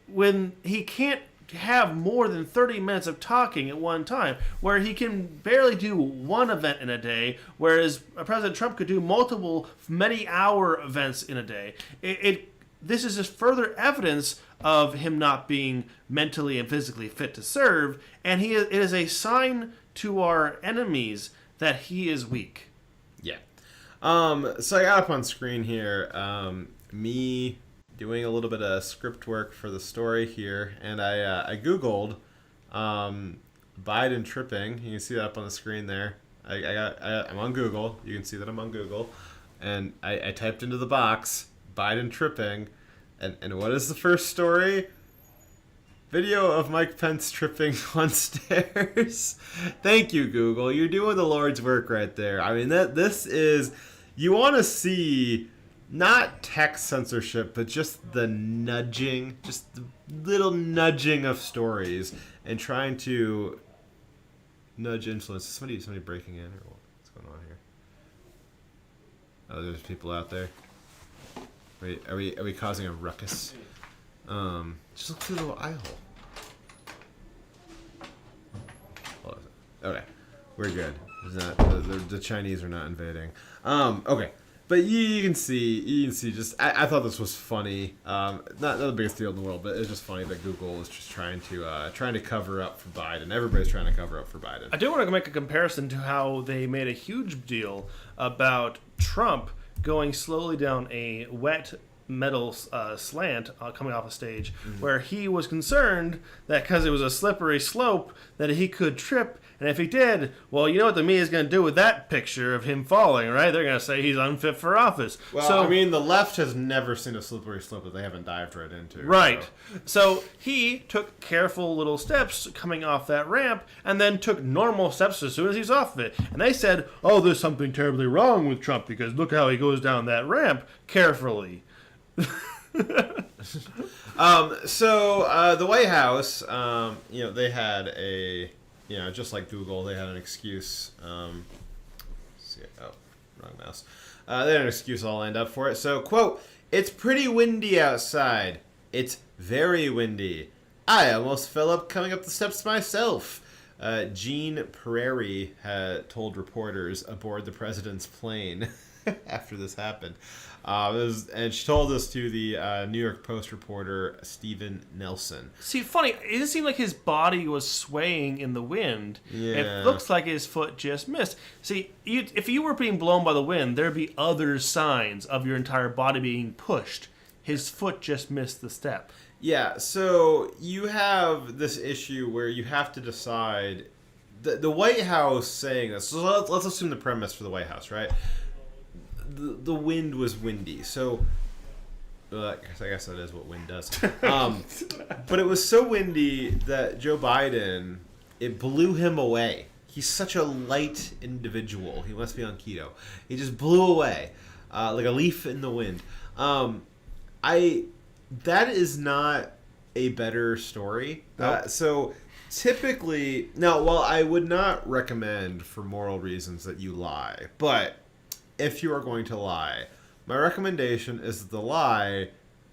when he can't have more than 30 minutes of talking at one time, where he can barely do one event in a day, whereas President Trump could do multiple many-hour events in a day. This is just further evidence of him not being mentally and physically fit to serve, and it is a sign to our enemies that he is weak. Yeah. So I got up on screen here, me doing a little bit of script work for the story here, and I Googled Biden tripping. You can see that up on the screen there. I'm on Google. You can see that I'm on Google. And I typed into the box, Biden tripping, and what is the first story? Video of Mike Pence tripping on stairs. Thank you, Google. You're doing the Lord's work right there. I mean, this is... You want to see not text censorship, but just the nudging, just the little nudging of stories and trying to nudge influence. Somebody breaking in, or what's going on here? Oh, there's people out there. Wait, are we causing a ruckus? Just look through the little eye hole. What was it? Okay, we're good. It's not, the Chinese are not invading. Okay. But you can see. Just I thought this was funny. Not the biggest deal in the world, but it's just funny that Google is just trying to cover up for Biden. Everybody's trying to cover up for Biden. I do want to make a comparison to how they made a huge deal about Trump going slowly down a wet metal slant coming off a stage, where he was concerned that because it was a slippery slope that he could trip, and if he did, well, you know what the media is going to do with that picture of him falling, right? They're going to say he's unfit for office. Well, so, I mean, the left has never seen a slippery slope that they haven't dived right into. right. So he took careful little steps coming off that ramp, and then took normal steps as soon as he's off of it. And they said, oh, there's something terribly wrong with Trump because look how he goes down that ramp carefully. The White House, they had a, just like Google, they had an excuse. Wrong mouse. They had an excuse all lined up for it. So, quote, "It's pretty windy outside. It's very windy. I almost fell up coming up the steps myself." Jean Prairie had told reporters aboard the president's plane after this happened. And she told this to the New York Post reporter Stephen Nelson. See, funny, it didn't seem like his body was swaying in the wind. Yeah. It looks like his foot just missed. See, if you were being blown by the wind, there'd be other signs of your entire body being pushed. His foot just missed the step. Yeah, so you have this issue where you have to decide. The White House saying this, so let's assume the premise for the White House, right? The wind was windy, so I guess that is what wind does. But it was so windy that Joe Biden, it blew him away. He's such a light individual. He must be on keto. He just blew away like a leaf in the wind. That is not a better story. Nope. So typically, now, while I would not recommend for moral reasons that you lie, but if you are going to lie, my recommendation is that the lie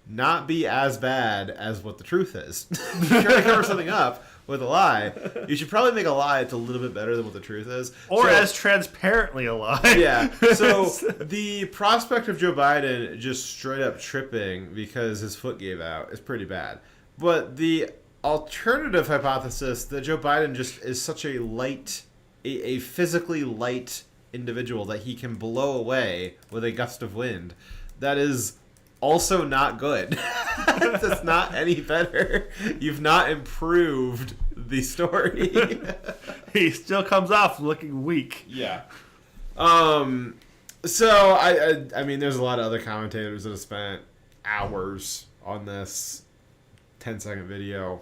not be as bad as what the truth is. If you're trying to cover something up with a lie, you should probably make a lie that's a little bit better than what the truth is. Or as transparently a lie. Yeah. So the prospect of Joe Biden just straight up tripping because his foot gave out is pretty bad. But the alternative hypothesis that Joe Biden just is such a light, a physically light individual that he can blow away with a gust of wind, that is also not good. That's not any better. You've not improved the story. He still comes off looking weak. Yeah. So I mean, there's a lot of other commentators that have spent hours on this 10-second video.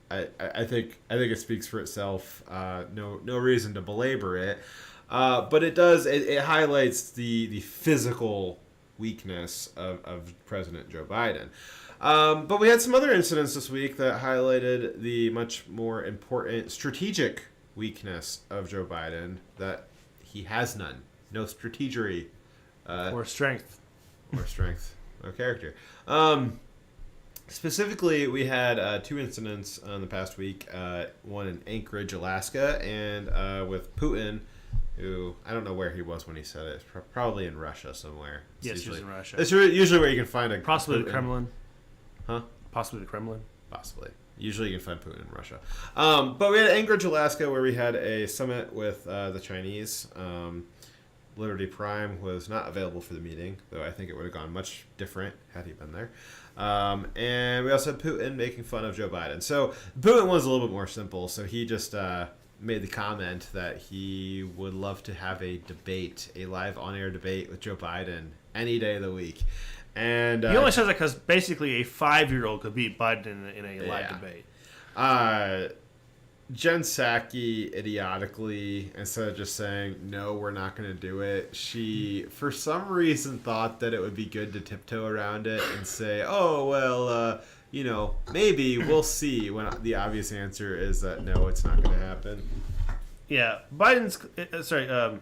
I think it speaks for itself. No reason to belabor it. But it highlights the physical weakness of President Joe Biden. But we had some other incidents this week that highlighted the much more important strategic weakness of Joe Biden, that he has none. No strategery. Or strength. Or strength. No character. Specifically, we had two incidents in the past week. One in Anchorage, Alaska, and with Putin, who, I don't know where he was when he said it. It's probably in Russia somewhere. Yes, he was in Russia. It's usually where you can find a Possibly Putin. the Kremlin. Huh? Possibly the Kremlin. Possibly. Usually you can find Putin in Russia. But we had Anchorage, Alaska, where we had a summit with the Chinese. Liberty Prime was not available for the meeting, though I think it would have gone much different had he been there. And we also had Putin making fun of Joe Biden. So Putin was a little bit more simple. So he just made the comment that he would love to have a debate, a live on-air debate with Joe Biden any day of the week. And he only says that because basically a 5-year-old could beat Biden in a live debate. Jen Psaki, idiotically, instead of just saying, no, we're not going to do it, she, for some reason, thought that it would be good to tiptoe around it and say, oh, well, maybe, we'll see, when the obvious answer is that, no, it's not going to happen. Yeah, Putin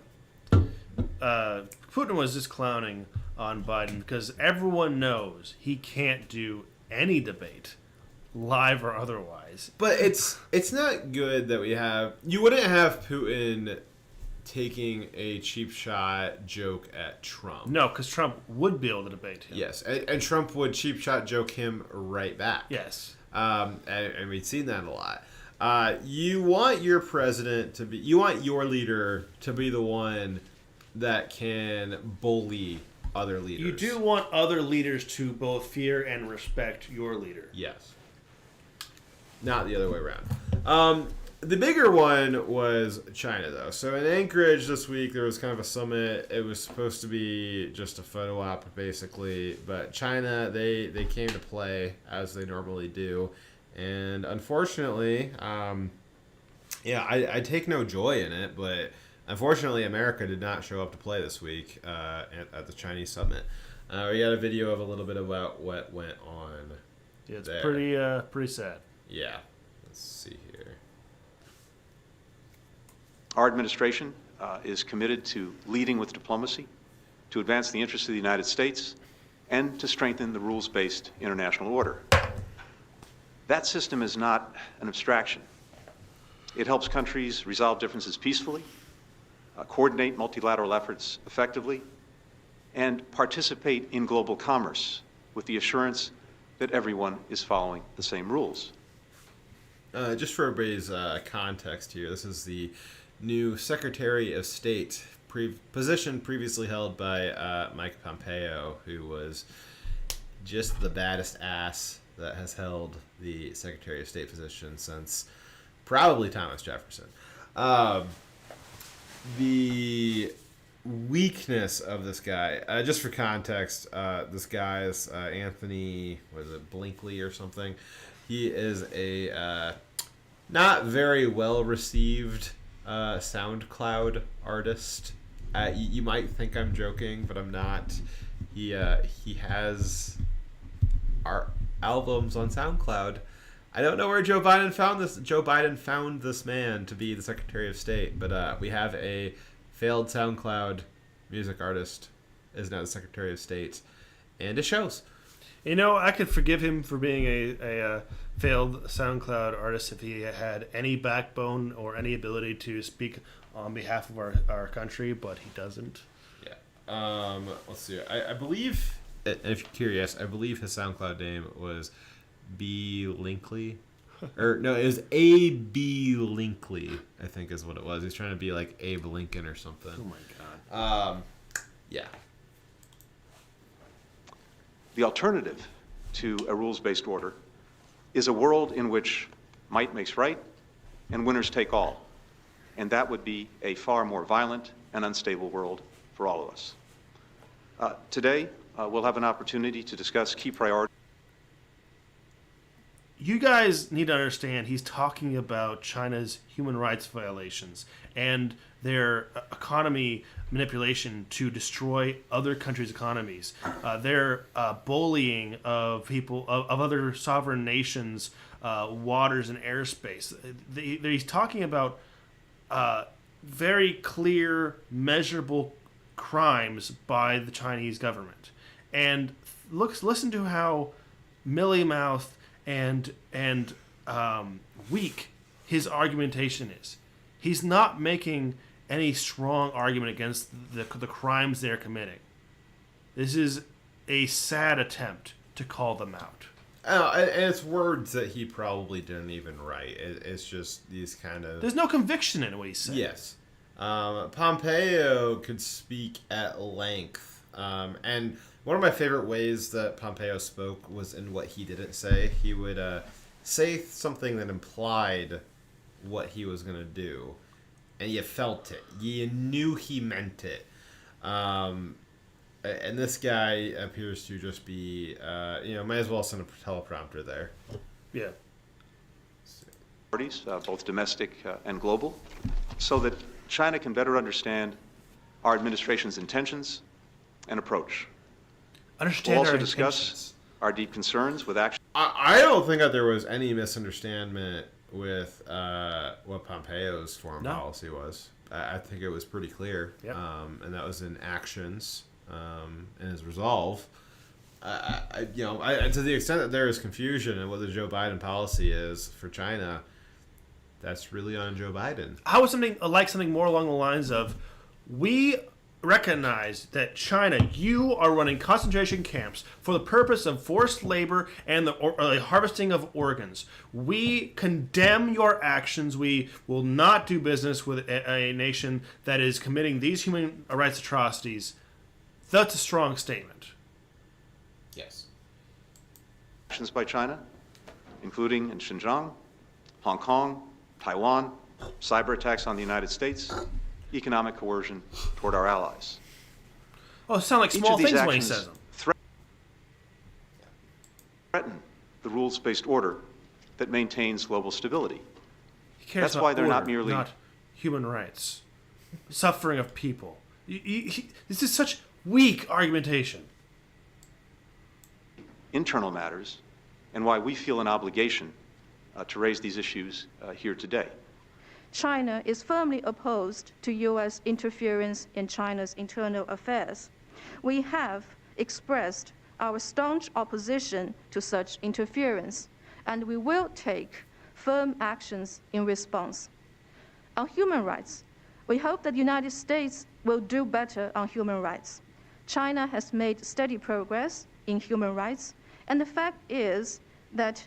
was just clowning on Biden because everyone knows he can't do any debate, live or otherwise. But it's not good that you wouldn't have Putin taking a cheap shot joke at Trump. No, because Trump would be able to debate him. Yes, and Trump would cheap shot joke him right back. Yes. And we've seen that a lot. You want your president to be, you want your leader to be the one that can bully other leaders. You do want other leaders to both fear and respect your leader. Yes. Not the other way around. The bigger one was China, though. So in Anchorage this week, there was kind of a summit. It was supposed to be just a photo op, basically. But China, they came to play, as they normally do. And unfortunately, I take no joy in it, but unfortunately, America did not show up to play this week at the Chinese summit. We got a video of a little bit about what went on. Yeah, it's there. pretty sad. Yeah. Let's see here. Our administration is committed to leading with diplomacy, to advance the interests of the United States, and to strengthen the rules-based international order. That system is not an abstraction. It helps countries resolve differences peacefully, coordinate multilateral efforts effectively, and participate in global commerce with the assurance that everyone is following the same rules. Just for everybody's context here, this is the new Secretary of State position previously held by Mike Pompeo, who was just the baddest ass that has held the Secretary of State position since probably Thomas Jefferson. The weakness of this guy, just for context, this guy is Anthony, was it Blinkley or something? He is a not very well received SoundCloud artist. You might think I'm joking, but I'm not. He has art albums on SoundCloud. I don't know where Joe Biden found this. Joe Biden found this man to be the Secretary of State, but we have a failed SoundCloud music artist is now the Secretary of State, and it shows. You know, I could forgive him for being a failed SoundCloud artist if he had any backbone or any ability to speak on behalf of our country, but he doesn't. Yeah. Let's see. I believe, and if you're curious, I believe his SoundCloud name was B. Linkley. Or, no, it was A.B. Linkley, I think is what it was. He's trying to be like Abe Lincoln or something. Oh, my God. Yeah. The alternative to a rules-based order is a world in which might makes right and winners take all. And that would be a far more violent and unstable world for all of us. Today, we'll have an opportunity to discuss key priorities. You guys need to understand he's talking about China's human rights violations and their economy manipulation to destroy other countries' economies. Their bullying of people, of other sovereign nations' waters and airspace. He's talking about very clear, measurable crimes by the Chinese government. And listen to how mealy-mouthed and weak his argumentation is. He's not making any strong argument against the crimes they're committing. This is a sad attempt to call them out. And it's words that he probably didn't even write. It's just these kind of... There's no conviction in what he's saying. Yes. Pompeo could speak at length. And one of my favorite ways that Pompeo spoke was in what he didn't say. He would say something that implied what he was going to do. And you felt it. You knew he meant it. And this guy appears to just be, might as well send a teleprompter there. Yeah. Both domestic and global, so that China can better understand our administration's intentions and approach. Understand We'll also our discuss intentions. our deep concerns with action. I don't think that there was any misunderstanding with what Pompeo's foreign policy was. I think it was pretty clear. Yep. And that was in actions and his resolve. To the extent that there is confusion in what the Joe Biden policy is for China, that's really on Joe Biden. How is something more along the lines of, we recognize that China, you are running concentration camps for the purpose of forced labor and the harvesting of organs. We condemn your actions. We will not do business with a nation that is committing these human rights atrocities. That's a strong statement. Yes. Actions by China, including in Xinjiang, Hong Kong, Taiwan, cyber attacks on the United States, economic coercion toward our allies. Oh, it sounds like Each small of these things when he actions says them. threaten the rules-based order that maintains global stability. He cares That's about why they're not order, merely- not human rights, suffering of people. This is such weak argumentation. Internal matters, and why we feel an obligation to raise these issues here today. China is firmly opposed to U.S. interference in China's internal affairs. We have expressed our staunch opposition to such interference, and we will take firm actions in response. On human rights, we hope that the United States will do better on human rights. China has made steady progress in human rights, and the fact is that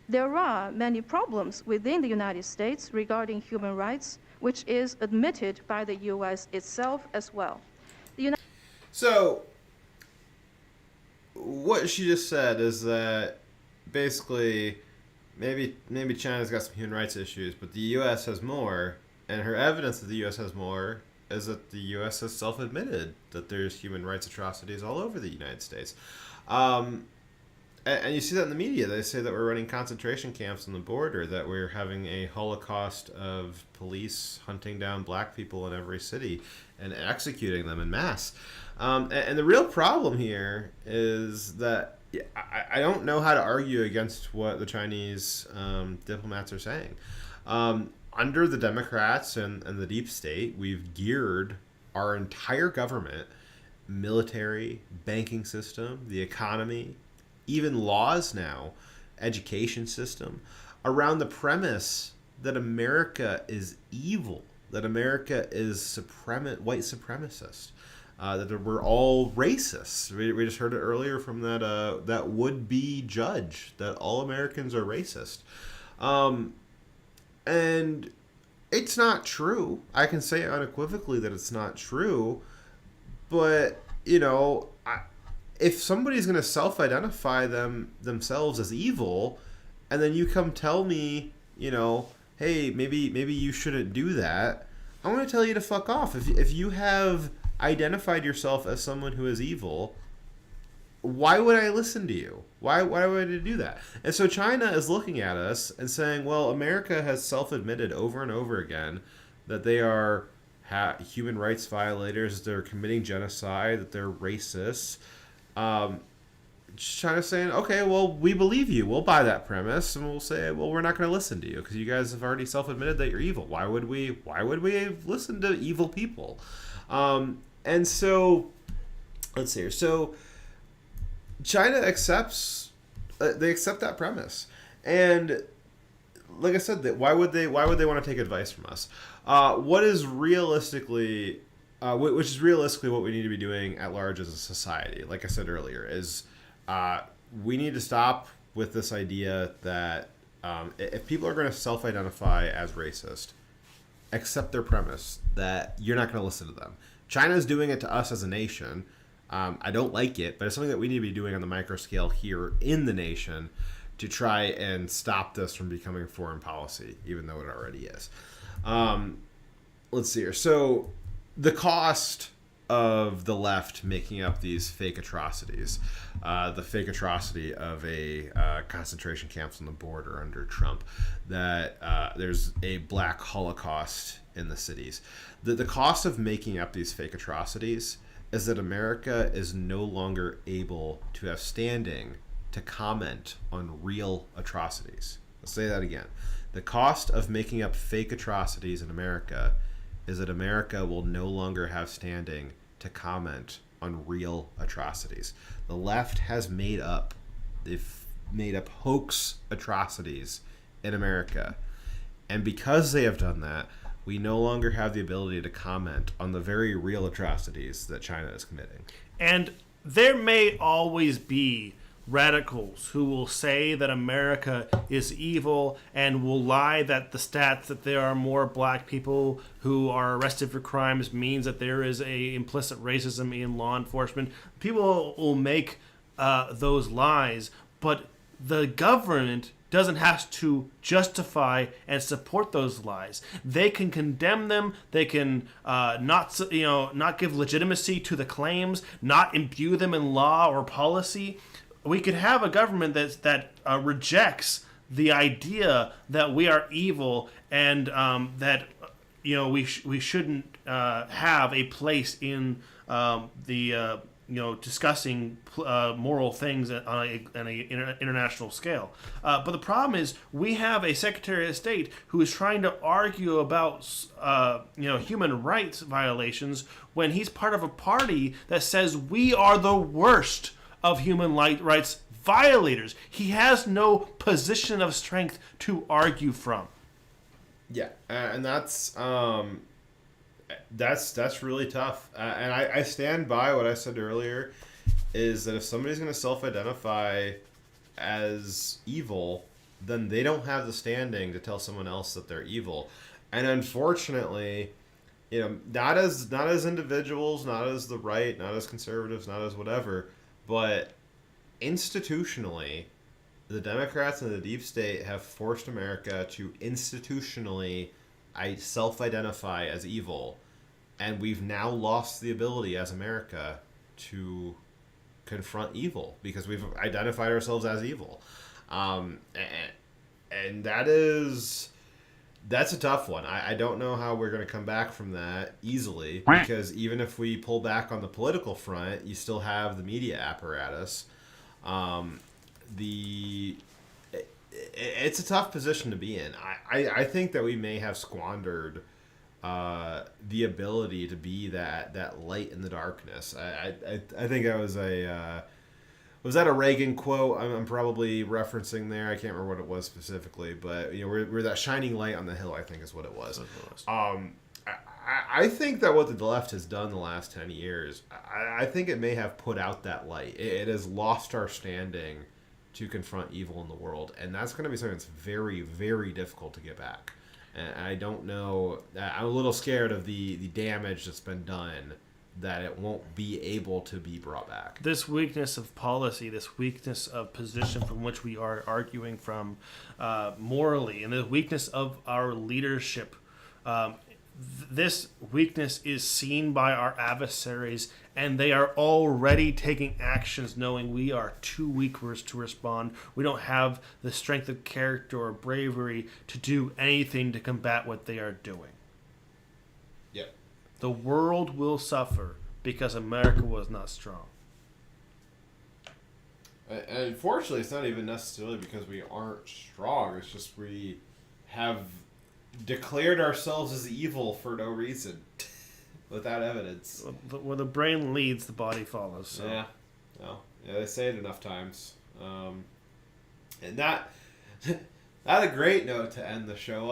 there are many problems within the United States regarding human rights, which is admitted by the U.S. itself as well. So, what she just said is that basically maybe China's got some human rights issues, but the U.S. has more, and her evidence that the U.S. has more is that the U.S. has self-admitted that there's human rights atrocities all over the United States. And you see that in the media. They say that we're running concentration camps on the border, that we're having a holocaust of police hunting down black people in every city and executing them en masse. And the real problem here is that I don't know how to argue against what the Chinese diplomats are saying. Under the Democrats and the deep state, we've geared our entire government, military, banking system, the economy, even laws now, education system, around the premise that America is evil, that America is white supremacist, that we're all racists. We just heard it earlier from that would-be judge, that all Americans are racist. And it's not true. I can say unequivocally that it's not true, but, if somebody's going to self-identify themselves as evil, and then you come tell me, hey, maybe you shouldn't do that, I'm going to tell you to fuck off. If you have identified yourself as someone who is evil, why would I listen to you? Why would I do that? And so China is looking at us and saying, well, America has self-admitted over and over again that they are human rights violators, they're committing genocide, that they're racists. China's saying, okay, well, we believe you. We'll buy that premise, and we'll say, well, we're not going to listen to you because you guys have already self-admitted that you're evil. Why would we listen to evil people? And so, let's see here. So, China accepts that premise, and like I said, why would they want to take advice from us? What is realistically which is realistically what we need to be doing at large as a society, like I said earlier, is we need to stop with this idea that if people are going to self-identify as racist, accept their premise that you're not going to listen to them. China's doing it to us as a nation. I don't like it, but it's something that we need to be doing on the micro scale here in the nation to try and stop this from becoming foreign policy, even though it already is. Let's see here. So the cost of the left making up these fake atrocities, the fake atrocity of a concentration camps on the border under Trump, that there's a black Holocaust in the cities. The cost of making up these fake atrocities is that America is no longer able to have standing to comment on real atrocities. Let's say that again. The cost of making up fake atrocities in America is that America will no longer have standing to comment on real atrocities. The left has made up hoax atrocities in America. And because they have done that, we no longer have the ability to comment on the very real atrocities that China is committing. And there may always be radicals who will say that America is evil and will lie that the stats that there are more black people who are arrested for crimes means that there is a implicit racism in law enforcement. People will make those lies, but the government doesn't have to justify and support those lies. They can condemn them. They can not give legitimacy to the claims, not imbue them in law or policy. We could have a government that rejects the idea that we are evil and that we shouldn't have a place in the discussing moral things on an international scale. But the problem is we have a Secretary of State who is trying to argue about human rights violations when he's part of a party that says we are the worst of human rights violators. He has no position of strength to argue from. Yeah, and that's really tough. And I stand by what I said earlier, is that if somebody's going to self-identify as evil, then they don't have the standing to tell someone else that they're evil. And unfortunately, not as individuals, not as the right, not as conservatives, not as whatever, but institutionally, the Democrats and the deep state have forced America to institutionally self-identify as evil, and we've now lost the ability as America to confront evil because we've identified ourselves as evil, and that's a tough one. I don't know how we're going to come back from that easily, because even if we pull back on the political front, you still have the media apparatus. It's a tough position to be in. I think that we may have squandered the ability to be that light in the darkness. I think that was was that a Reagan quote? I'm probably referencing there. I can't remember what it was specifically, but we're that shining light on the hill, I think is what it was. I think that what the left has done the last 10 years, I think it may have put out that light. It has lost our standing to confront evil in the world, and that's going to be something that's very, very difficult to get back. And I don't know. I'm a little scared of the damage that's been done, that it won't be able to be brought back. This weakness of policy, this weakness of position from which we are arguing from morally, and the weakness of our leadership, this weakness is seen by our adversaries, and they are already taking actions knowing we are too weak to respond. We don't have the strength of character or bravery to do anything to combat what they are doing. Yep. The world will suffer because America was not strong. And unfortunately, it's not even necessarily because we aren't strong. It's just we have declared ourselves as evil for no reason, without evidence. Where the brain leads, the body follows. So. Yeah. Well, they say it enough times. And not a great note to end the show.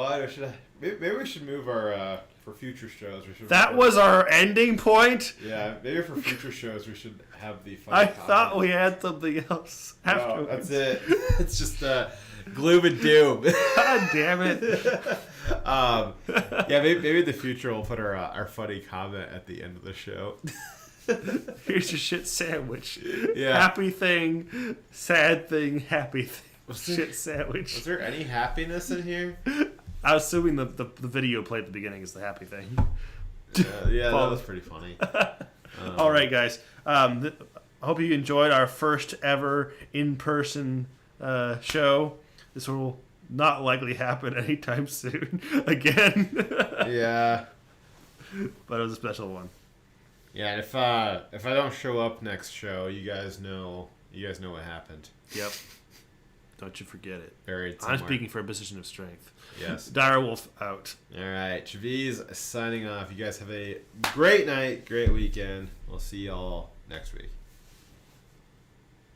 Maybe we should move our for future shows. That was our ending point. Yeah, maybe for future shows we should have the. I thought we had something else after. No, that's it. It's just gloom and doom. God damn it. Yeah, maybe in the future we'll put our funny comment at the end of the show. Here's your shit sandwich. Yeah. Happy thing, sad thing, happy thing. Shit sandwich. Was there any happiness in here? I was assuming the video played at the beginning is the happy thing. Yeah, that was pretty funny. All right, guys. I hope you enjoyed our first ever in-person show. This will not likely happen anytime soon again. Yeah. But it was a special one. Yeah, and if I don't show up next show, you guys know what happened. Yep. Don't you forget it. Buried somewhere. I'm speaking for a position of strength. Yes. Direwolf out. All right. Chaviz signing off. You guys have a great night, great weekend. We'll see y'all next week.